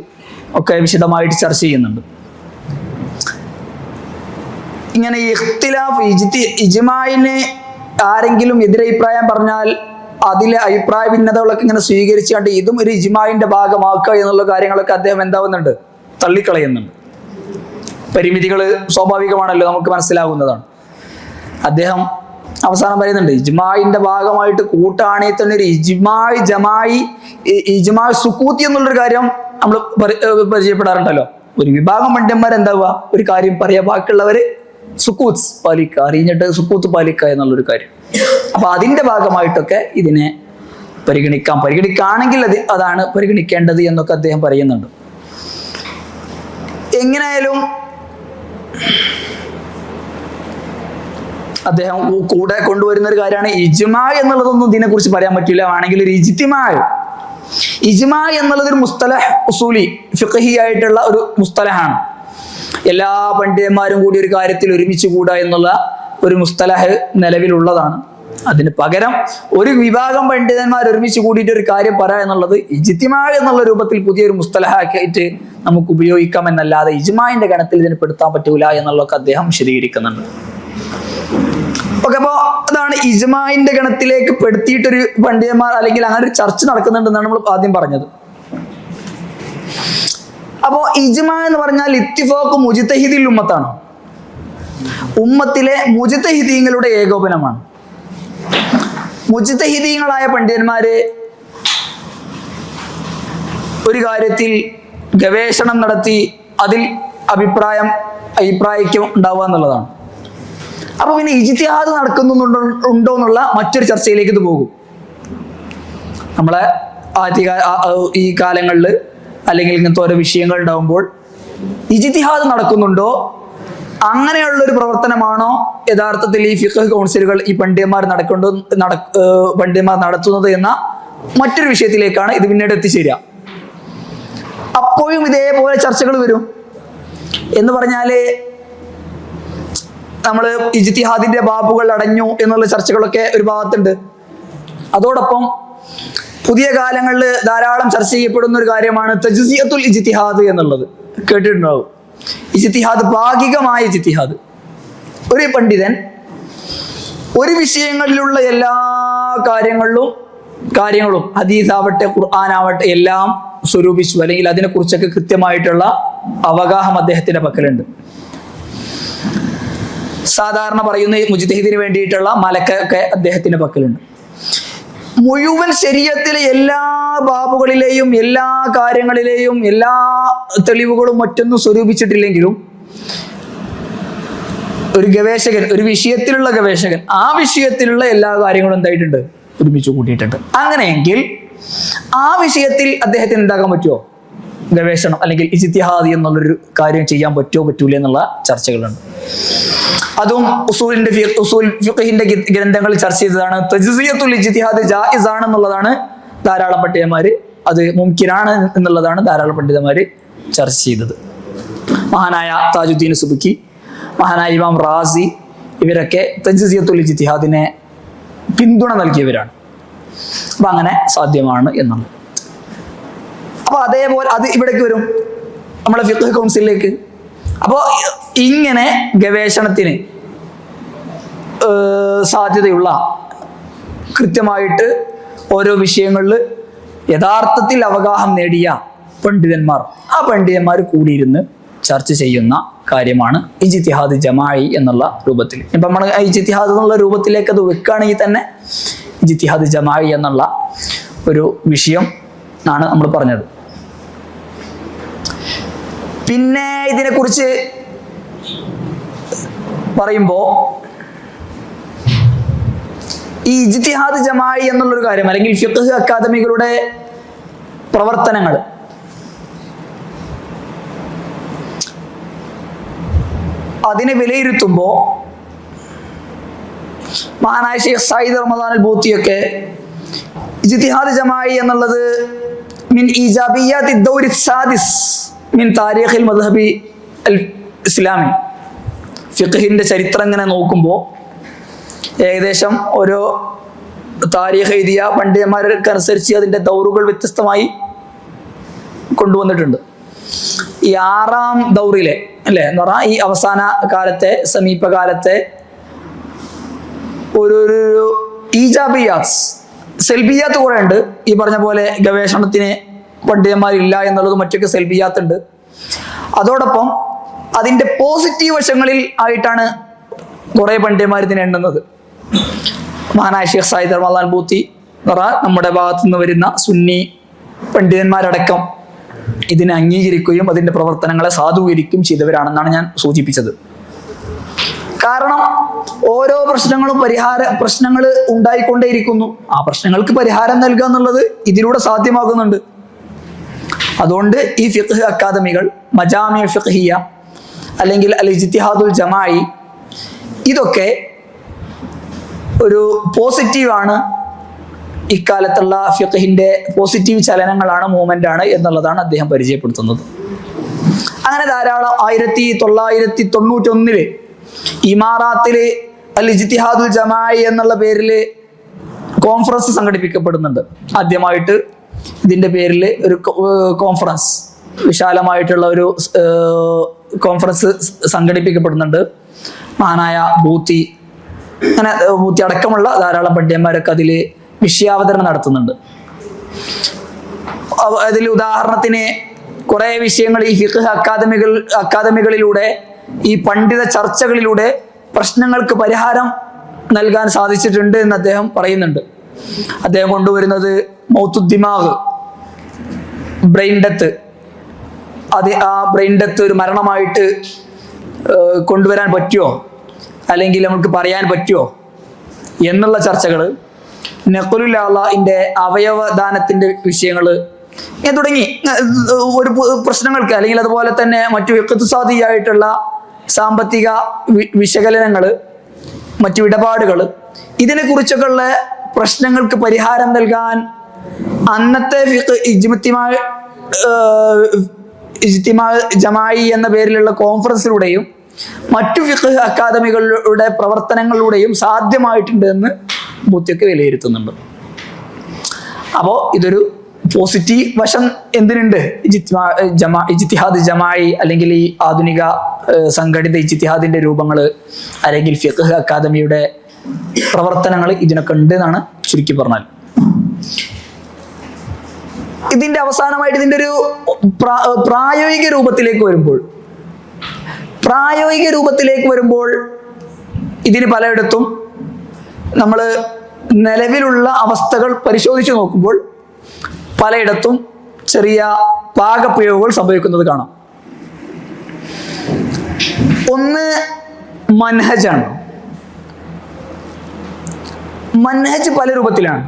ഒക്കെ വിശദമായിട്ട് ചർച്ച ചെയ്യുന്നുണ്ട്. ഇങ്ങനെ ഇഖ്തിലാഫ് ഇജ്മാഇന് ആരെങ്കിലും എതിരഭിപ്രായം പറഞ്ഞാൽ അതിലെ അഭിപ്രായ ഭിന്നതകളൊക്കെ ഇങ്ങനെ സ്വീകരിച്ചുകൊണ്ട് ഇതും ഒരു ഇജ്മാഇന്റെ ഭാഗമാക്കുക എന്നുള്ള കാര്യങ്ങളൊക്കെ അദ്ദേഹം എന്താവുന്നുണ്ട്, തള്ളിക്കളയുന്നുണ്ട്. പരിമിതികൾ സ്വാഭാവികമാണല്ലോ, നമുക്ക് മനസ്സിലാകുന്നതാണ്. അദ്ദേഹം അവസാനം പറയുന്നുണ്ട്, ഇജ്മാഇന്റെ ഭാഗമായിട്ട് കൂട്ടാണെങ്കിൽ തന്നെ ഒരു ഇജ്മാഇ സുക്കൂത്തി എന്നുള്ളൊരു കാര്യം നമ്മൾ പരിചയപ്പെടാറുണ്ടല്ലോ. ഒരു വിഭാഗം പണ്ഡിതന്മാർ എന്താവുക, ഒരു കാര്യം പറയാ, ബാക്കിയുള്ളവര് സുക്കൂത്ത് പാലിക്കുക, അറിഞ്ഞിട്ട് സുക്കൂത്ത് പാലിക്കുക എന്നുള്ളൊരു കാര്യം. അപ്പൊ അതിന്റെ ഭാഗമായിട്ടൊക്കെ ഇതിനെ പരിഗണിക്കുകയാണെങ്കിൽ അതാണ് പരിഗണിക്കേണ്ടത് എന്നൊക്കെ അദ്ദേഹം പറയുന്നുണ്ട്. എങ്ങനെയായാലും അദ്ദേഹം കൂടെ കൊണ്ടുവരുന്ന ഒരു കാര്യമാണ് ഇജ്മാ എന്നുള്ളതൊന്നും ഇതിനെക്കുറിച്ച് പറയാൻ പറ്റില്ല. ആണെങ്കിൽ ഒരു ഇജ്മാ എന്നുള്ളത് ഒരു മുസ്തലഹ് ഉസൂലി ഫിഖ്ഹി ആയിട്ടുള്ള ഒരു മുസ്തലഹാണ്. എല്ലാ പണ്ഡിതന്മാരും കൂടി ഒരു കാര്യത്തിൽ ഒരുമിച്ച് കൂടുക എന്നുള്ള ഒരു മുസ്തലഹ് നിലവിലുള്ളതാണ്. അതിന് പകരം ഒരു വിഭാഗം പണ്ഡിതന്മാർ ഒരുമിച്ച് കൂടിയിട്ട് ഒരു കാര്യം പറയുക എന്നുള്ളത് ഇജ്തിമാ എന്നുള്ള രൂപത്തിൽ പുതിയൊരു മുസ്തലഹാക്കിയിട്ട് നമുക്ക് ഉപയോഗിക്കാം എന്നല്ലാതെ ഇജ്മാഇന്റെ ഗണത്തിൽ ഇതിനെ പെടുത്താൻ പറ്റൂല എന്നുള്ളതൊക്കെ അദ്ദേഹം വിശദീകരിക്കുന്നുണ്ട്. ഓക്കെ, അപ്പോ അതാണ് ഇജ്മാഇന്റെ ഗണത്തിലേക്ക് പെടുത്തിയിട്ടൊരു പണ്ഡിതന്മാർ അല്ലെങ്കിൽ അങ്ങനെ ഒരു ചർച്ച നടക്കുന്നുണ്ടെന്നാണ് നമ്മൾ ആദ്യം പറഞ്ഞത്. അപ്പോ ഇജ്മാ എന്ന് പറഞ്ഞാൽ ഇത്തിഫാഖ് മുജ്തഹിദിൽ ഉമ്മത്താണ്. ഉമ്മത്തിലെ മുജ്തഹിദീങ്ങളുടെ ഏകോപനമാണ്. മുജ്തഹിദീങ്ങളായ പണ്ഡിതന്മാര് ഒരു കാര്യത്തിൽ ഗവേഷണം നടത്തി അതിൽ അഭിപ്രായം ഉണ്ടാവുക എന്നുള്ളതാണ്. അപ്പൊ പിന്നെ ഇജ്തിഹാദ് നടക്കുന്നുണ്ടോ എന്നുള്ള മറ്റൊരു ചർച്ചയിലേക്ക് ഇത് പോകും. നമ്മളെ ഈ കാലങ്ങളിൽ അല്ലെങ്കിൽ ഇങ്ങനത്തെ ഓരോ വിഷയങ്ങൾ ഉണ്ടാവുമ്പോൾ ഇജ്തിഹാദ് നടക്കുന്നുണ്ടോ, അങ്ങനെയുള്ള ഒരു പ്രവർത്തനമാണോ യഥാർത്ഥത്തിൽ ഈ ഫിഖ് കൗൺസിലുകൾ ഈ പണ്ഡിതന്മാർ നടത്തുന്നത് എന്ന മറ്റൊരു വിഷയത്തിലേക്കാണ് ഇത് പിന്നീട് എത്തിച്ചേരുക. അപ്പോഴും ഇതേപോലെ ചർച്ചകൾ വരും. എന്ന് പറഞ്ഞാല് നമ്മൾ ഇജ്തിഹാദിന്റെ ബാബുകൾ അടഞ്ഞു എന്നുള്ള ചർച്ചകളൊക്കെ ഒരു ഭാഗത്തുണ്ട്. അതോടൊപ്പം പുതിയ കാലങ്ങളിൽ ധാരാളം ചർച്ച ചെയ്യപ്പെടുന്ന ഒരു കാര്യമാണ് തജ്സിയത്തുൽ ഇജ്തിഹാദ് എന്നുള്ളത്. കേട്ടിട്ടുണ്ടാവും. ഇജ്തിഹാദ്, ഭാഗികമായ ഇജ്തിഹാദ്. ഒരു പണ്ഡിതൻ ഒരു വിഷയങ്ങളിലുള്ള എല്ലാ കാര്യങ്ങളും ഹദീസാവട്ടെ ഖുർആനാവട്ടെ എല്ലാം സ്വരൂപിച്ചു, അല്ലെങ്കിൽ അതിനെക്കുറിച്ചൊക്കെ കൃത്യമായിട്ടുള്ള അവഗാഹം അദ്ദേഹത്തിന്റെ പക്കലുണ്ട്. സാധാരണ പറയുന്ന മുജ്തഹിദിന് വേണ്ടിയിട്ടുള്ള മലക്കൊക്കെ അദ്ദേഹത്തിന്റെ പക്കലുണ്ട്. മുഴുവൻ ശരീഅത്തിലെ എല്ലാ ബാബുകളിലെയും എല്ലാ കാര്യങ്ങളിലെയും എല്ലാ തെളിവുകളും മറ്റൊന്നും സ്വരൂപിച്ചിട്ടില്ലെങ്കിലും ഒരു ഗവേഷകൻ, ഒരു വിഷയത്തിലുള്ള ഗവേഷകൻ ആ വിഷയത്തിലുള്ള എല്ലാ കാര്യങ്ങളും എന്തായിട്ടുണ്ട്, ഒരുമിച്ച് കൂട്ടിയിട്ടുണ്ട്. അങ്ങനെയെങ്കിൽ ആ വിഷയത്തിൽ അദ്ദേഹത്തിന് എന്താക്കാൻ പറ്റുമോ, ഗവേഷണം അല്ലെങ്കിൽ ഇജ്തിഹാദ് എന്നുള്ളൊരു കാര്യം ചെയ്യാൻ പറ്റുമോ പറ്റൂല എന്നുള്ള ചർച്ചകളുണ്ട്. അതും ഉസൂൽ ഫിഖ്ഹിന്റെ ഗ്രന്ഥങ്ങളിൽ ചർച്ച ചെയ്തതാണ്. തജ്സിയത്തുൽ ഇജ്തിഹാദ് ജായിസ് ആണെന്നുള്ളതാണ് ധാരാളം പണ്ഡിതന്മാര്, അത് മുംകിനാണ് എന്നുള്ളതാണ് ധാരാളം പണ്ഡിതന്മാര് ചർച്ച ചെയ്തത്. മഹാനായ താജുദ്ദീൻ സുബ്കി, മഹാനായ ഇമാം റാസി, ഇവരൊക്കെ തജ്സിയത്തുൽ ഇജ്തിഹാദിനെ പിന്തുണ നൽകിയവരാണ്. അപ്പൊ അങ്ങനെ സാധ്യമാണ് എന്നുള്ളത്. അപ്പൊ അതേപോലെ അത് ഇവിടേക്ക് വരും, നമ്മളെ ഫിഖ് കൗൺസിലിലേക്ക്. അപ്പോൾ ഇങ്ങനെ ഗവേഷണത്തിന് സാധ്യതയുള്ള, കൃത്യമായിട്ട് ഓരോ വിഷയങ്ങളിൽ യഥാർത്ഥത്തിൽ അവഗാഹം നേടിയ പണ്ഡിതന്മാർ, ആ പണ്ഡിതന്മാർ കൂടിയിരുന്ന് ചർച്ച ചെയ്യുന്ന കാര്യമാണ് ഇജ്തിഹാദ് ജമാഇ എന്നുള്ള രൂപത്തിൽ. ഇപ്പം നമ്മൾ ഇജ്തിഹാദ് എന്നുള്ള രൂപത്തിലേക്ക് അത് വെക്കുകയാണെങ്കിൽ തന്നെ ഇജ്തിഹാദ് ജമാഇ എന്നുള്ള ഒരു വിഷയം ആണ് നമ്മൾ പറഞ്ഞത്. പിന്നെ ഇതിനെക്കുറിച്ച് പറയുമ്പോൾ ഈ ഇജ്തിഹാദ് ജമാഇ എന്നുള്ളൊരു കാര്യം അല്ലെങ്കിൽ ഫിഖ്ഹ് അക്കാദമികളുടെ പ്രവർത്തനങ്ങൾ അതിനെ വിലയിരുത്തുമ്പോൾ മഹാനായ ഷെയ്ഖ് സയ്യിദ് റമദാൻ അൽ ബൂത്തിയൊക്കെ ഇജ്തിഹാദ് ജമാഇ എന്നുള്ളത് മിൻ ഈജാബിയാത്തി ദൗരി സാദിസ് മിൻ താരീഖിൽ മദ്ഹബി അൽ ഇസ്ലാമി, ഫിഖ്ഹിന്റെ ചരിത്രം ഇങ്ങനെ നോക്കുമ്പോൾ ഏകദേശം ഓരോ താരീഖ് എഴുതിയ പണ്ഡിതന്മാർക്കനുസരിച്ച് അതിൻ്റെ ദൗറുകൾ വ്യത്യസ്തമായി കൊണ്ടുവന്നിട്ടുണ്ട്. ഈ 6ാം ദൗറിലെ അല്ലേ എന്ന് പറഞ്ഞാൽ ഈ അവസാന കാലത്തെ സമീപകാലത്തെ ഒരു ഈജാബിയാത്ത്, സെൽബിയാത്ത് കുറെ ഉണ്ട്. ഈ പറഞ്ഞ പോലെ ഗവേഷണത്തിന് പണ്ഡിതന്മാരില്ല എന്നുള്ളത് മറ്റൊക്കെ സെൽബിയാത്ത് ഉണ്ട്. അതോടൊപ്പം അതിൻ്റെ പോസിറ്റീവ് വശങ്ങളിൽ ആയിട്ടാണ് കുറെ പണ്ഡിതന്മാർ ഇതിനെ എണ്ണുന്നത്. മഹാനായ ഷെയ്ഖ് സയ്യിദ് റമദാൻ ബൂത്തി എന്ന് പറഞ്ഞാൽ നമ്മുടെ ഭാഗത്തു നിന്ന് വരുന്ന സുന്നി പണ്ഡിതന്മാരടക്കം ഇതിനെ അംഗീകരിക്കുകയും അതിൻ്റെ പ്രവർത്തനങ്ങളെ സാധൂകരിക്കുകയും ചെയ്തവരാണെന്നാണ് ഞാൻ സൂചിപ്പിച്ചത്. കാരണം ഓരോ പ്രശ്നങ്ങൾ ഉണ്ടായിക്കൊണ്ടേയിരിക്കുന്നു. ആ പ്രശ്നങ്ങൾക്ക് പരിഹാരം നൽകുക എന്നുള്ളത് ഇതിലൂടെ സാധ്യമാകുന്നുണ്ട്. അതുകൊണ്ട് ഈ ഫിഖ്ഹ് അക്കാദമികൾ, മജാമിഅ ഫിഖ്ഹിയ അല്ലെങ്കിൽ അൽ ഇജ്തിഹാദുൽ ജമാഇ, ഇതൊക്കെ ഒരു പോസിറ്റീവാണ്. ഇക്കാലത്തുള്ള ഫിഖ്ഹിന്റെ പോസിറ്റീവ് ചലനങ്ങളാണ്, മൂവ്മെന്റ് ആണ് എന്നുള്ളതാണ് അദ്ദേഹം പരിചയപ്പെടുത്തുന്നത്. അങ്ങനെ ധാരാളം 1991 ഇമാറാത്തില് അൽ ഇജ്തിഹാദുൽ ജമാഇ എന്നുള്ള പേരിൽ കോൺഫറൻസ് സംഘടിപ്പിക്കപ്പെടുന്നുണ്ട്. ആദ്യമായിട്ട് ഇതിന്റെ പേരിൽ ഒരു കോൺഫറൻസ്, വിശാലമായിട്ടുള്ള ഒരു കോൺഫറൻസ് സംഘടിപ്പിക്കപ്പെടുന്നുണ്ട്. മഹാനായ ബൂത്തി, അങ്ങനെ ബൂത്തി അടക്കമുള്ള ധാരാളം പണ്ഡിതന്മാരൊക്കെ അതിൽ വിഷയാവതരണം നടത്തുന്നുണ്ട്. അതിൽ ഉദാഹരണത്തിന് കുറെ വിഷയങ്ങൾ ഈ ഫിഖ്ഹ് അക്കാദമികളിലൂടെ, ഈ പണ്ഡിത ചർച്ചകളിലൂടെ പ്രശ്നങ്ങൾക്ക് പരിഹാരം നൽകാൻ സാധിച്ചിട്ടുണ്ട് എന്ന് അദ്ദേഹം പറയുന്നുണ്ട്. അദ്ദേഹം കൊണ്ടുവരുന്നത് മൗത്തുദ്ദിമാഗ്, ബ്രെയിൻ ഡെത്ത്. ആ ബ്രെയിൻ ഡെത്ത് ഒരു മരണമായിട്ട് കൊണ്ടുവരാൻ പറ്റുമോ, അല്ലെങ്കിൽ നമുക്ക് പറയാൻ പറ്റുമോ എന്നുള്ള ചർച്ചകൾ, നഖ്ലുൽ അഅ്ളാഇന്റെ അവയവദാനത്തിന്റെ വിഷയങ്ങൾ തുടങ്ങി ഒരു പ്രശ്നങ്ങൾക്ക്, അല്ലെങ്കിൽ അതുപോലെ തന്നെ മറ്റു ഇഖ്തിസാദിയായിട്ടുള്ള സാമ്പത്തിക വിശകലനങ്ങൾ, മറ്റു ഇടപാടുകൾ, ഇതിനെക്കുറിച്ചൊക്കെയുള്ള പ്രശ്നങ്ങൾക്ക് പരിഹാരം നൽകാൻ അന്നത്തെ ഇജ്തിമാ ജമാഇ എന്ന പേരിലുള്ള കോൺഫറൻസിലൂടെയും മറ്റു ഫിഖ്ഹ് അക്കാദമികളുടെ പ്രവർത്തനങ്ങളിലൂടെയും സാധ്യമായിട്ടുണ്ട് എന്ന് ബൂത്തിയൊക്കെ വിലയിരുത്തുന്നുണ്ട്. അപ്പോൾ ഇതൊരു പോസിറ്റീവ് വശം എന്തിനുണ്ട്? ഇജ്തിഹാദ് ജമാഇ അല്ലെങ്കിൽ ഈ ആധുനിക സംഘടിത ഇജ്തിഹാദിന്റെ രൂപങ്ങൾ അല്ലെങ്കിൽ ഫിഖ്ഹ് അക്കാദമിയുടെ പ്രവർത്തനങ്ങൾ ഇതിനൊക്കെ ഉണ്ട് എന്നാണ് ചുരുക്കി പറഞ്ഞാൽ. ഇതിന്റെ അവസാനമായിട്ട് ഇതിന്റെ ഒരു പ്രായോഗിക രൂപത്തിലേക്ക് വരുമ്പോൾ ഇതിന് പലയിടത്തും നമ്മൾ നിലവിലുള്ള അവസ്ഥകൾ പരിശോധിച്ച് നോക്കുമ്പോൾ പലയിടത്തും ചെറിയ പാകപ്പിഴവുകൾ സംഭവിക്കുന്നത് കാണാം. ഒന്ന് മൻഹജാണ്. മൻഹജ് പല രൂപത്തിലാണ്.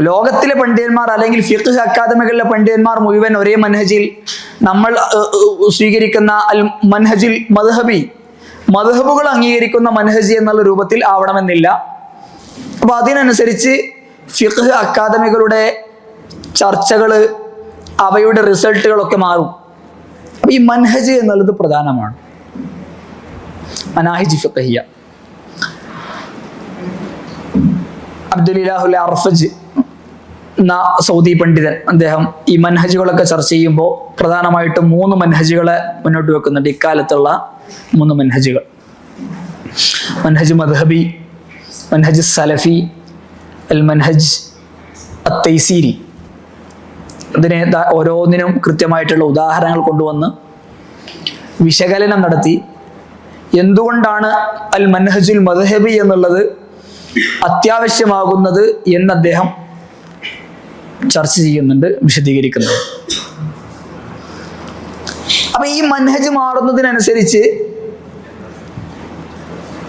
ലോകത്തിലെ പണ്ഡിതന്മാർ അല്ലെങ്കിൽ ഫിഖ്ഹ് അക്കാദമികളിലെ പണ്ഡിതന്മാർ മുഴുവൻ ഒരേ മൻഹജിൽ, നമ്മൾ സ്വീകരിക്കുന്ന അൽ മൻഹജിൽ മദ്ഹബുകൾ അംഗീകരിക്കുന്ന മൻഹജ് എന്നുള്ള രൂപത്തിൽ ആവണമെന്നില്ല. അപ്പൊ അതിനനുസരിച്ച് ഫിഖ്ഹ് അക്കാദമികളുടെ ചർച്ചകൾ, അവയുടെ റിസൾട്ടുകളൊക്കെ മാറും. അപ്പൊ ഈ മൻഹജ് എന്നുള്ളത് പ്രധാനമാണ്. മനാഹിജ് ഫിഖ്ഹിയ. അബ്ദുലില്ലാഹുൽ അർഫജ് എന്ന സൗദി പണ്ഡിതൻ, അദ്ദേഹം ഈ മൻഹജുകളൊക്കെ ചർച്ച ചെയ്യുമ്പോൾ പ്രധാനമായിട്ടും 3 മൻഹജുകളെ മുന്നോട്ട് വെക്കുന്നുണ്ട്. ഇക്കാലത്തുള്ള 3 മൻഹജുകൾ: മൻഹജ് മദ്ഹബി, മൻഹജ് സലഫി, അൽ മൻഹജ് അത്തൈസീരി. അതിനെ ഓരോന്നിനും കൃത്യമായിട്ടുള്ള ഉദാഹരണങ്ങൾ കൊണ്ടുവന്ന് വിശകലനം നടത്തി എന്തുകൊണ്ടാണ് അൽ മൻഹജുൽ മദ്ഹബി എന്നുള്ളത് അത്യാവശ്യമാകുന്നത് എന്ന് അദ്ദേഹം ചർച്ച ചെയ്യുന്നുണ്ട്, വിശദീകരിക്കുന്നുണ്ട്. അപ്പൊ ഈ മൻഹജ് മാറുന്നതിനനുസരിച്ച്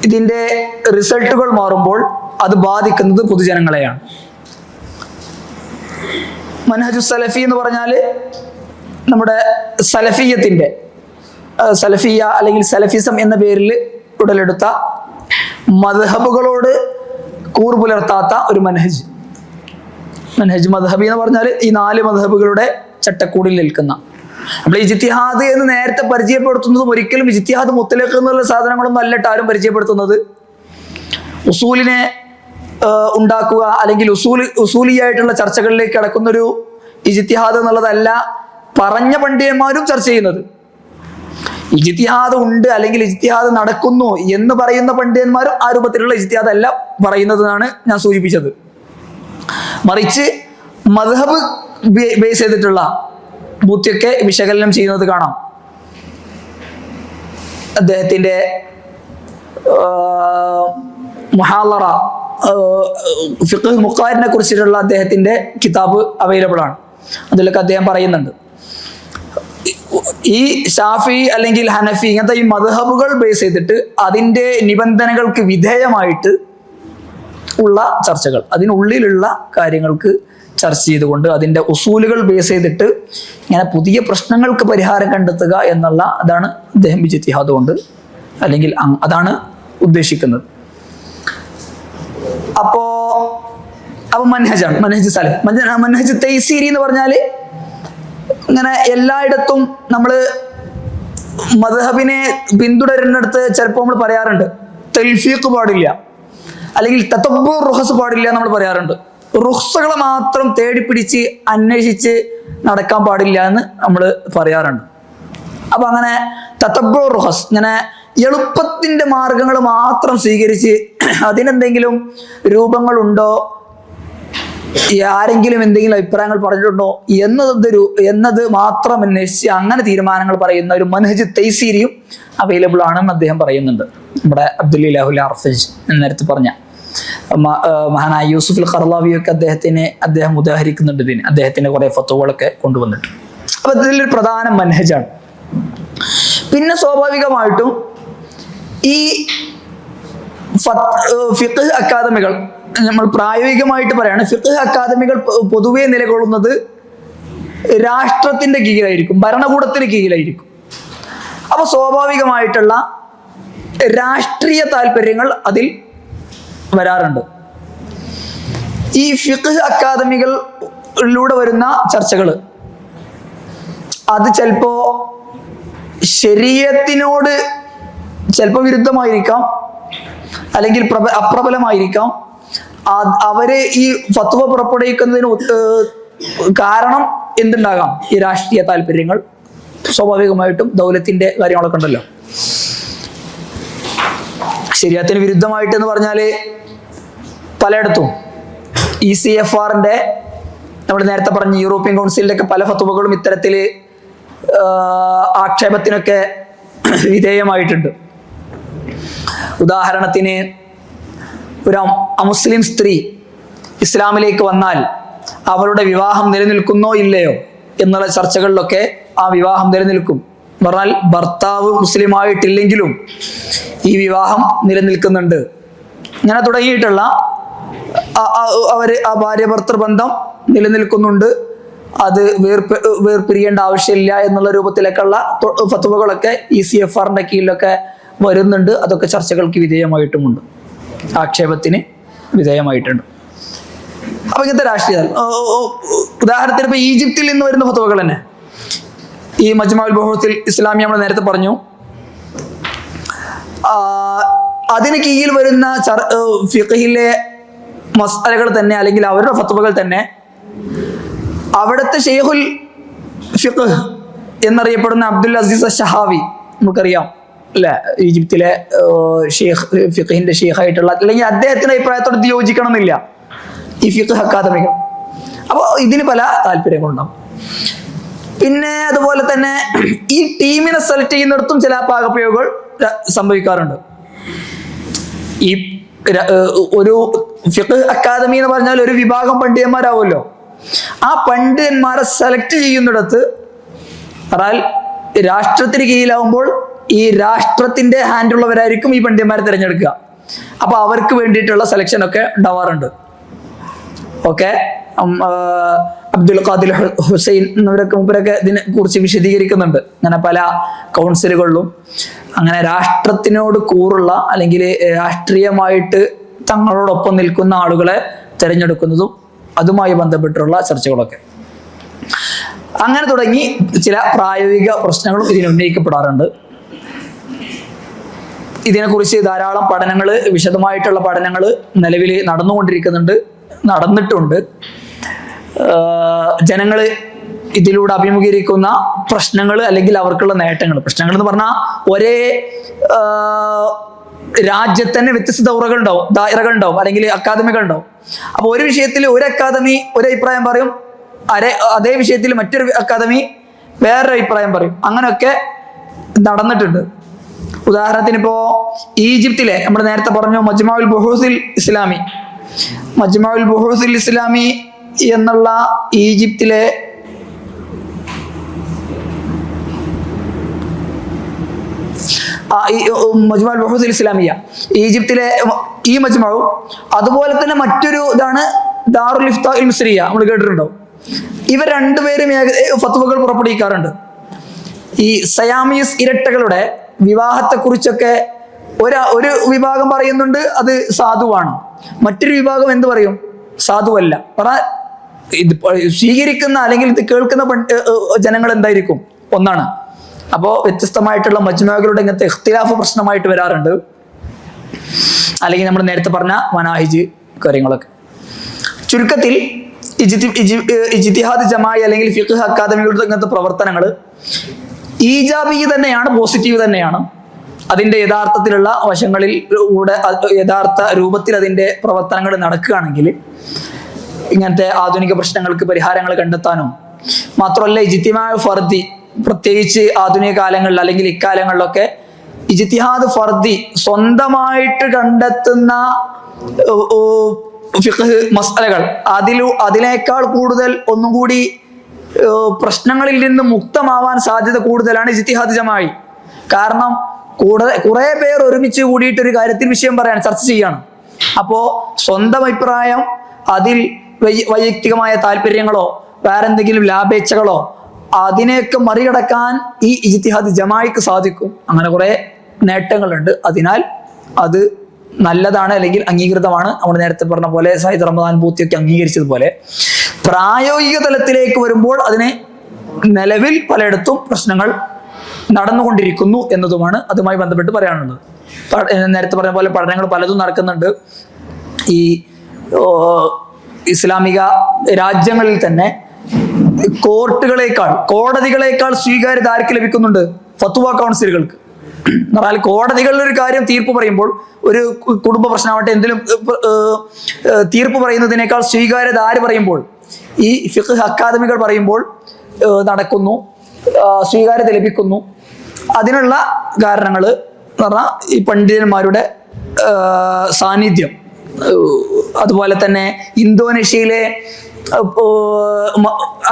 ഇതിന്റെ റിസൾട്ടുകൾ മാറുമ്പോൾ അത് ബാധിക്കുന്നത് പൊതുജനങ്ങളെയാണ്. മൻഹജു സലഫി എന്ന് പറഞ്ഞാൽ നമ്മുടെ സലഫിയത്തിന്റെ സലഫിയ അല്ലെങ്കിൽ സലഫിസം എന്ന പേരിൽ ഉടലെടുത്ത മദ്ഹബുകളോട് കൂറുപുലർത്താത്ത ഒരു മൻഹജ്. മൻഹജ് മദ്ഹബി എന്ന് പറഞ്ഞാൽ ഈ 4 മദ്ഹബുകളുടെ ചട്ടക്കൂടിൽ നിൽക്കുന്ന. നമ്മൾ ഇജ്തിഹാദ് എന്ന് നേരത്തെ പരിചയപ്പെടുത്തുന്നതും ഒരിക്കലും ഇജ്തിഹാദ് മുത്തലഖ് എന്നുള്ള സാധനങ്ങളൊന്നും അല്ലട്ട് ആരും പരിചയപ്പെടുത്തുന്നത്. ഉസൂലിനെ ഉണ്ടാക്കുക അല്ലെങ്കിൽ ഉസൂലിയായിട്ടുള്ള ചർച്ചകളിലേക്ക് കടക്കുന്ന ഒരു ഇജ്തിഹാദ് എന്നുള്ളതല്ല പറഞ്ഞ പണ്ഡിതന്മാരും ചർച്ച ചെയ്യുന്നത്. ഇജ്തിഹാദ് ഉണ്ട് അല്ലെങ്കിൽ ഇജ്തിഹാദ് നടക്കുന്നു എന്ന് പറയുന്ന പണ്ഡിതന്മാരും ആ രൂപത്തിലുള്ള ഇജ്തിഹാദ് അല്ല പറയുന്നതെന്നാണ് ഞാൻ സൂചിപ്പിച്ചത്. മറിച്ച് മദ്ഹബ് ബേസ് ചെയ്തിട്ടുള്ള ബുദ്ധിയൊക്കെ വിശകലനം ചെയ്യുന്നത് കാണാം. അദ്ദേഹത്തിന്റെ മുഹാളറ ഫിഖ് മുഖാരിനെ കുറിച്ചിട്ടുള്ള അദ്ദേഹത്തിന്റെ കിതാബ് അവൈലബിൾ ആണ്. അതിലൊക്കെ അദ്ദേഹം പറയുന്നുണ്ട് ഈ ഷാഫി അല്ലെങ്കിൽ ഹനഫി ഇങ്ങനത്തെ ഈ മദ്ഹബുകൾ ബേസ് ചെയ്തിട്ട് അതിൻ്റെ നിബന്ധനകൾക്ക് വിധേയമായിട്ട് ഉള്ള ചർച്ചകൾ, അതിനുള്ളിലുള്ള കാര്യങ്ങൾക്ക് ചർച്ച ചെയ്തുകൊണ്ട് അതിൻ്റെ ഉസൂലുകൾ ബേസ് ചെയ്തിട്ട് ഇങ്ങനെ പുതിയ പ്രശ്നങ്ങൾക്ക് പരിഹാരം കണ്ടെത്തുക എന്നുള്ള അതാണ് അദ്ദേഹം ഇജ്തിഹാദ് കൊണ്ട് അല്ലെങ്കിൽ അതാണ് ഉദ്ദേശിക്കുന്നത്. അപ്പോ മൻഹജാണ്, മൻഹജ് സലഫ്. മൻഹജ് തൈസീരി എന്ന് പറഞ്ഞാൽ ഇങ്ങനെ എല്ലായിടത്തും നമ്മൾ മദ്ഹബിനെ പിന്തുടരുന്നിടത്ത് ചിലപ്പോൾ നമ്മൾ പറയാറുണ്ട് തൽഫീഖ് പാടില്ല അല്ലെങ്കിൽ തതബ്ബുർ റുഖ്സ് പാടില്ല നമ്മൾ പറയാറുണ്ട്. റുഖ്സകളെ മാത്രം തേടിപ്പിടിച്ച് അന്വേഷിച്ച് നടക്കാൻ പാടില്ല എന്ന് നമ്മൾ പറയാറുണ്ട്. അപ്പൊ അങ്ങനെ തതബ്ബുർ റുഖ്സ് ഇങ്ങനെ എളുപ്പത്തിന്റെ മാർഗങ്ങൾ മാത്രം സ്വീകരിച്ച് അതിനെന്തെങ്കിലും രൂപങ്ങളുണ്ടോ, ആരെങ്കിലും എന്തെങ്കിലും അഭിപ്രായങ്ങൾ പറഞ്ഞിട്ടുണ്ടോ എന്നത് മാത്രം അന്വേഷിച്ച് അങ്ങനെ തീരുമാനങ്ങൾ പറയുന്ന ഒരു മൻഹജ് തൈസീരിയും അവൈലബിൾ ആണെന്ന് അദ്ദേഹം പറയുന്നുണ്ട്. നമ്മുടെ അബ്ദുൽ അർഫജ് നേരത്തെ പറഞ്ഞ മഹാനായ യൂസുഫ് അൽ ഖർളാവിയൊക്കെ അദ്ദേഹം ഉദാഹരിക്കുന്നുണ്ട് ഇതിന്, അദ്ദേഹത്തിന്റെ കുറെ ഫത്വകളൊക്കെ കൊണ്ടുവന്നിട്ട്. അപ്പൊ ഇതിലൊരു പ്രധാന മൻഹജാണ്. പിന്നെ സ്വാഭാവികമായിട്ടും ഈ ഫിഖ് അക്കാദമികൾ നമ്മൾ പ്രായോഗികമായിട്ട് പറയാണ്, ഫിഖ് അക്കാദമികൾ പൊതുവെ നിലകൊള്ളുന്നത് രാഷ്ട്രത്തിന്റെ കീഴിലായിരിക്കും, ഭരണകൂടത്തിന് കീഴിലായിരിക്കും. അപ്പൊ സ്വാഭാവികമായിട്ടുള്ള രാഷ്ട്രീയ താല്പര്യങ്ങൾ അതിൽ വരാറുണ്ട്. ഈ ഫിഖ് അക്കാദമികളിലൂടെ വരുന്ന ചർച്ചകൾ അത് ചിലപ്പോ ശരീഅത്തിനോട് ചിലപ്പോൾ വിരുദ്ധമായിരിക്കാം, അല്ലെങ്കിൽ അപ്രബലമായിരിക്കാം. അവര് ഈ ഫത്വ പുറപ്പെടുവിക്കുന്നതിന് കാരണം എന്തുണ്ടാകാം? ഈ രാഷ്ട്രീയ താല്പര്യങ്ങൾ. സ്വാഭാവികമായിട്ടും ദൗലത്തിന്റെ കാര്യങ്ങളൊക്കെ ഉണ്ടല്ലോ. ശരീഅത്തിന് വിരുദ്ധമായിട്ട് എന്ന് പറഞ്ഞാല് പലയിടത്തും ECFRന്റെ നമ്മൾ നേരത്തെ പറഞ്ഞ യൂറോപ്യൻ കൗൺസിലിന്റെ ഒക്കെ പല ഫത്വകളും ഇത്തരത്തില് ആക്ഷേപത്തിനൊക്കെ വിധേയമായിട്ടുണ്ട്. ഉദാഹരണത്തിന് ഒരു അമുസ്ലിം സ്ത്രീ ഇസ്ലാമിലേക്ക് വന്നാൽ അവരുടെ വിവാഹം നിലനിൽക്കുന്നോ ഇല്ലയോ എന്നുള്ള ചർച്ചകളിലൊക്കെ ആ വിവാഹം നിലനിൽക്കും. പറഞ്ഞാൽ ഭർത്താവ് മുസ്ലിമായിട്ടില്ലെങ്കിലും ഈ വിവാഹം നിലനിൽക്കുന്നുണ്ട്. ഇങ്ങനെ തുടങ്ങിയിട്ടുള്ള ആ ഭാര്യ ഭർത്തൃ ബന്ധം നിലനിൽക്കുന്നുണ്ട്, അത് വേർപിരിയേണ്ട ആവശ്യമില്ല എന്നുള്ള രൂപത്തിലേക്കുള്ള ഫത്വകളൊക്കെ ECFRന്റെ കീഴിലൊക്കെ വരുന്നുണ്ട്. അതൊക്കെ ചർച്ചകൾക്ക് വിധേയമായിട്ടുമുണ്ട്, ആക്ഷേപത്തിന് വിധേയമായിട്ടുണ്ട്. അപ്പൊ ഇങ്ങനത്തെ രാഷ്ട്രീയ ഉദാഹരണത്തിന് ഇപ്പൊ ഈജിപ്തിൽ നിന്ന് വരുന്ന ഫത്വകൾ തന്നെ ഈ മജ്മഉൽ ബഹൂത്തിൽ ഇസ്ലാമി നമ്മൾ നേരത്തെ പറഞ്ഞു, അതിന് കീഴിൽ വരുന്ന ഫിഖ്ഹിലെ മസ്അലകൾ തന്നെ അല്ലെങ്കിൽ അവരുടെ ഫത്വകൾ തന്നെ അവിടുത്തെ ഷെയ്ഖുൽ ഫിഖ് എന്നറിയപ്പെടുന്ന അബ്ദുൽ അസീസ് അശ്ശഹാവി നമുക്കറിയാം അല്ലെ, ഈജിപ്തിലെ ഫിഖ്ഹിന്റെ ഷെയ്ഖായിട്ടുള്ള, അല്ലെങ്കിൽ അദ്ദേഹത്തിന്റെ അഭിപ്രായത്തോട് യോജിക്കണം എന്നില്ല. ഈ ഫിഖ് അക്കാദമികൾ. അപ്പോൾ ഇതിന് പല താല്പര്യങ്ങളുണ്ടാവും. പിന്നെ അതുപോലെ തന്നെ ഈ ടീമിനെ സെലക്ട് ചെയ്യുന്നിടത്തും ചില പാകപ്രയോഗങ്ങൾ സംഭവിക്കാറുണ്ട്. ഈ ഒരു ഫിഖ് അക്കാദമി എന്ന് പറഞ്ഞാൽ ഒരു വിഭാഗം പണ്ഡിതന്മാരാവുമല്ലോ. ആ പണ്ഡിതന്മാരെ സെലക്ട് ചെയ്യുന്നിടത്ത് പറഞ്ഞാൽ രാഷ്ട്രത്തിന് കീഴിലാവുമ്പോൾ ഈ രാഷ്ട്രത്തിന്റെ ഹാൻഡുള്ളവരായിരിക്കും ഈ പണ്ഡിതന്മാരെ തിരഞ്ഞെടുക്കുക. അപ്പൊ അവർക്ക് വേണ്ടിയിട്ടുള്ള സെലക്ഷൻ ഒക്കെ ഉണ്ടാവാറുണ്ട്. ഓക്കെ, അബ്ദുൽ ഖാദിർ ഹുസൈൻ എന്നിവരൊക്കെ ഇതിനെ കുറിച്ച് വിശദീകരിക്കുന്നുണ്ട്. അങ്ങനെ പല കൗൺസിലുകളിലും അങ്ങനെ രാഷ്ട്രത്തിനോട് കൂറുള്ള അല്ലെങ്കിൽ രാഷ്ട്രീയമായിട്ട് തങ്ങളോടൊപ്പം നിൽക്കുന്ന ആളുകളെ തിരഞ്ഞെടുക്കുന്നതും അതുമായി ബന്ധപ്പെട്ടുള്ള ചർച്ചകളൊക്കെ. അങ്ങനെ തുടങ്ങി ചില പ്രായോഗിക പ്രശ്നങ്ങളും ഇതിന് ഉന്നയിക്കപ്പെടാറുണ്ട്. ഇതിനെക്കുറിച്ച് ധാരാളം പഠനങ്ങൾ, വിശദമായിട്ടുള്ള പഠനങ്ങൾ നിലവിൽ നടന്നിട്ടുണ്ട്. ജനങ്ങൾ ഇതിലൂടെ അഭിമുഖീകരിക്കുന്ന പ്രശ്നങ്ങൾ അല്ലെങ്കിൽ അവർക്കുള്ള നേട്ടങ്ങൾ. പ്രശ്നങ്ങൾ എന്ന് പറഞ്ഞാൽ ഒരേ രാജ്യത്ത് തന്നെ വ്യത്യസ്ത ദായറകൾ ഉണ്ടാവും അല്ലെങ്കിൽ അക്കാദമികൾ ഉണ്ടാവും. അപ്പൊ ഒരു വിഷയത്തിൽ ഒരു അക്കാദമി ഒരു അഭിപ്രായം പറയും, അതേ വിഷയത്തിൽ മറ്റൊരു അക്കാദമി വേറൊരു അഭിപ്രായം പറയും. അങ്ങനെയൊക്കെ നടന്നിട്ടുണ്ട്. ഉദാഹരണത്തിന് ഇപ്പോ ഈജിപ്തിലെ നമ്മൾ നേരത്തെ പറഞ്ഞു മജ്മഉൽ ബുഹൂസിൽ ഇസ്ലാമി എന്നുള്ള ഈജിപ്തിലെ മജ്മഉൽ ബുഹൂസിൽ ഇസ്ലാമിയ, ഈജിപ്തിലെ ഈ മജ്മഉ, അതുപോലെ തന്നെ മറ്റൊരു ഇതാണ് ദാറുൽ ഇഫ്താഇൽ മിസ്രിയ, നമ്മൾ കേട്ടിട്ടുണ്ടോ? ഇവർ രണ്ടുപേരും ഫത്വകൾ പുറപ്പെടുവിക്കാറുണ്ട്. ഈ സയാമീസ് ഇരട്ടകളുടെ വിവാഹത്തെക്കുറിച്ചൊക്കെ ഒരു വിഭാഗം പറയുന്നുണ്ട് അത് സാധുവാണ്, മറ്റൊരു വിഭാഗം എന്ത് പറയും? സാധുവല്ല. ഇത് സ്വീകരിക്കുന്ന അല്ലെങ്കിൽ ഇത് കേൾക്കുന്ന ജനങ്ങൾ എന്തായിരിക്കും? ഒന്നാണ്. അപ്പോൾ വ്യത്യസ്തമായിട്ടുള്ള മജ്മഅകളുടെ ഇങ്ങനത്തെ ഇഖ്തിലാഫ് പ്രശ്നമായിട്ട് വരാറുണ്ട്. അല്ലെങ്കിൽ നമ്മൾ നേരത്തെ പറഞ്ഞ മനാഹിജ് കാര്യങ്ങളൊക്കെ. ചുരുക്കത്തിൽ ഇജ്തിഹാദ് ജമാഅ അല്ലെങ്കിൽ ഫിഖ് അക്കാദമികളുടെ ഇങ്ങനത്തെ പ്രവർത്തനങ്ങൾ ഈജാബി തന്നെയാണ്, പോസിറ്റീവ് തന്നെയാണ്. അതിൻ്റെ യഥാർത്ഥത്തിലുള്ള വശങ്ങളിലൂടെ യഥാർത്ഥ രൂപത്തിൽ അതിൻ്റെ പ്രവർത്തനങ്ങൾ നടക്കുകയാണെങ്കിൽ ഇങ്ങനത്തെ ആധുനിക പ്രശ്നങ്ങൾക്ക് പരിഹാരങ്ങൾ കണ്ടെത്താനും മാത്രമല്ല ഇജ്തിഹാദ് ഫർദി, പ്രത്യേകിച്ച് ആധുനിക കാലങ്ങളിൽ അല്ലെങ്കിൽ ഇക്കാലങ്ങളിലൊക്കെ ഇജ്തിഹാദ് ഫർദി സ്വന്തമായിട്ട് കണ്ടെത്തുന്ന ഫിഖ് മസ്അലകൾ അതിനേക്കാൾ കൂടുതൽ ഒന്നും കൂടി പ്രശ്നങ്ങളിൽ നിന്ന് മുക്തമാവാൻ സാധ്യത കൂടുതലാണ് ഇജ്തിഹാദ് ജമാഅ. കാരണം കുറെ പേർ ഒരുമിച്ച് കൂടിയിട്ട് ഒരു കാര്യത്തിൽ വിഷയം പറയാൻ ചർച്ച ചെയ്യാണ്. അപ്പോ സ്വന്തം അഭിപ്രായം, അതിൽ വൈയക്തികമായ താല്പര്യങ്ങളോ വേറെന്തെങ്കിലും ലാഭേച്ഛകളോ അതിനെയൊക്കെ മറികടക്കാൻ ഈ ഇജ്തിഹാദ് ജമാഅക്ക് സാധിക്കും. അങ്ങനെ കുറെ നേട്ടങ്ങളുണ്ട്. അതിനാൽ അത് നല്ലതാണ് അല്ലെങ്കിൽ അംഗീകൃതമാണ്. നമ്മൾ നേരത്തെ പറഞ്ഞ പോലെ സയ്യിദ് റമദാൻ ബൂത്തിയൊക്കെ അംഗീകരിച്ചതുപോലെ പ്രായോഗിക തലത്തിലേക്ക് വരുമ്പോൾ അതിന് നിലവിൽ പലയിടത്തും പ്രശ്നങ്ങൾ നടന്നുകൊണ്ടിരിക്കുന്നു എന്നതുമാണ് അതുമായി ബന്ധപ്പെട്ട് പറയാനുള്ളത്. നേരത്തെ പറഞ്ഞ പോലെ പഠനങ്ങൾ പലതും നടക്കുന്നുണ്ട്. ഈ ഇസ്ലാമിക രാജ്യങ്ങളിൽ തന്നെ കോടതികളേക്കാൾ സ്വീകാര്യത ആർക്ക് ലഭിക്കുന്നുണ്ട്? ഫത്വ കൗൺസിലുകൾക്ക്. എന്നാൽ കോടതികളിൽ ഒരു കാര്യം തീർപ്പ് പറയുമ്പോൾ, ഒരു കുടുംബ പ്രശ്നമാവട്ടെ എന്തിലും തീർപ്പ് പറയുന്നതിനേക്കാൾ സ്വീകാര്യത ആര് പറയുമ്പോൾ? ഈ ഫിഖ് അക്കാദമികൾ പറയുമ്പോൾ നടക്കുന്നു, സ്വീകാര്യത ലഭിക്കുന്നു. അതിനുള്ള കാരണങ്ങൾ എന്ന് പറഞ്ഞാൽ ഈ പണ്ഡിതന്മാരുടെ സാന്നിധ്യം. അതുപോലെ തന്നെ ഇന്തോനേഷ്യയിലെ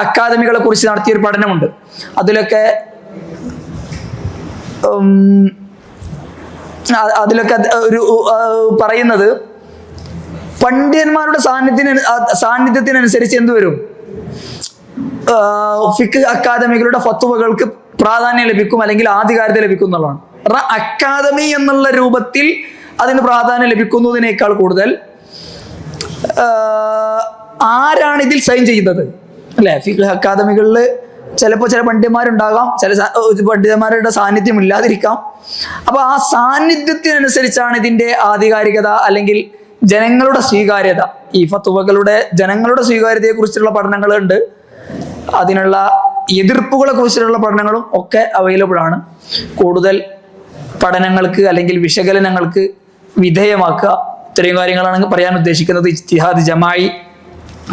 അക്കാദമികളെ കുറിച്ച് നടത്തിയൊരു പഠനമുണ്ട്. അതിലൊക്കെ ഒരു പറയുന്നത് പണ്ഡിതന്മാരുടെ സാന്നിധ്യത്തിനനുസരിച്ച് എന്ത് വരും? ഫിഖ് അക്കാദമികളുടെ ഫത്വകൾക്ക് പ്രാധാന്യം ലഭിക്കും അല്ലെങ്കിൽ ആധികാരികത ലഭിക്കും എന്നുള്ളതാണ്. അക്കാദമി എന്നുള്ള രൂപത്തിൽ അതിന് പ്രാധാന്യം ലഭിക്കുന്നതിനേക്കാൾ കൂടുതൽ ആരാണ് ഇതിൽ സൈൻ ചെയ്യുന്നത്, അല്ലെ? ഫിഖ് അക്കാദമികളിൽ ചിലപ്പോൾ ചില പണ്ഡിതന്മാരുണ്ടാകാം, ചില പണ്ഡിതന്മാരുടെ സാന്നിധ്യം ഇല്ലാതിരിക്കാം. അപ്പൊ ആ സാന്നിധ്യത്തിനനുസരിച്ചാണ് ഇതിന്റെ ആധികാരികത അല്ലെങ്കിൽ ജനങ്ങളുടെ സ്വീകാര്യത. ഈ ഫത്വകളുടെ ജനങ്ങളുടെ സ്വീകാര്യതയെ കുറിച്ചുള്ള പഠനങ്ങളുണ്ട്. അതിനുള്ള എതിർപ്പുകളെ കുറിച്ചുള്ള പഠനങ്ങളും ഒക്കെ അവൈലബിൾ ആണ്. കൂടുതൽ പഠനങ്ങൾക്ക് അല്ലെങ്കിൽ വിശകലനങ്ങൾക്ക് വിധേയമാക്കുക. ഇത്രയും കാര്യങ്ങളാണ് പറയാൻ ഉദ്ദേശിക്കുന്നത്. ഇജ്തിഹാദ് ജമാഅ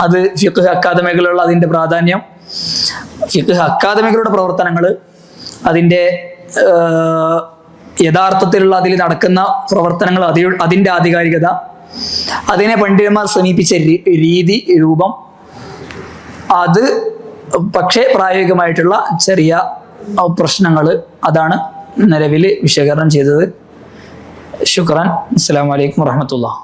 അത് ഫിഖ് അക്കാദമികളുള്ള അതിൻ്റെ പ്രാധാന്യം, ഫിഖ് അക്കാദമികളുടെ പ്രവർത്തനങ്ങൾ, അതിൻ്റെ യഥാർത്ഥത്തിലുള്ള അതിൽ നടക്കുന്ന പ്രവർത്തനങ്ങൾ, അതിൻ്റെ ആധികാരികത, അതിനെ പണ്ഡിതന്മാർ സമീപിച്ച രീതി, രൂപം, അത് പക്ഷേ പ്രായോഗികമായിട്ടുള്ള ചെറിയ പ്രശ്നങ്ങൾ, അതാണ് നിലവിൽ വിശകലനം ചെയ്തത്. ശുക്രാൻ. അസ്സലാമു അലൈക്കും വറഹ്മത്തുള്ളാഹി.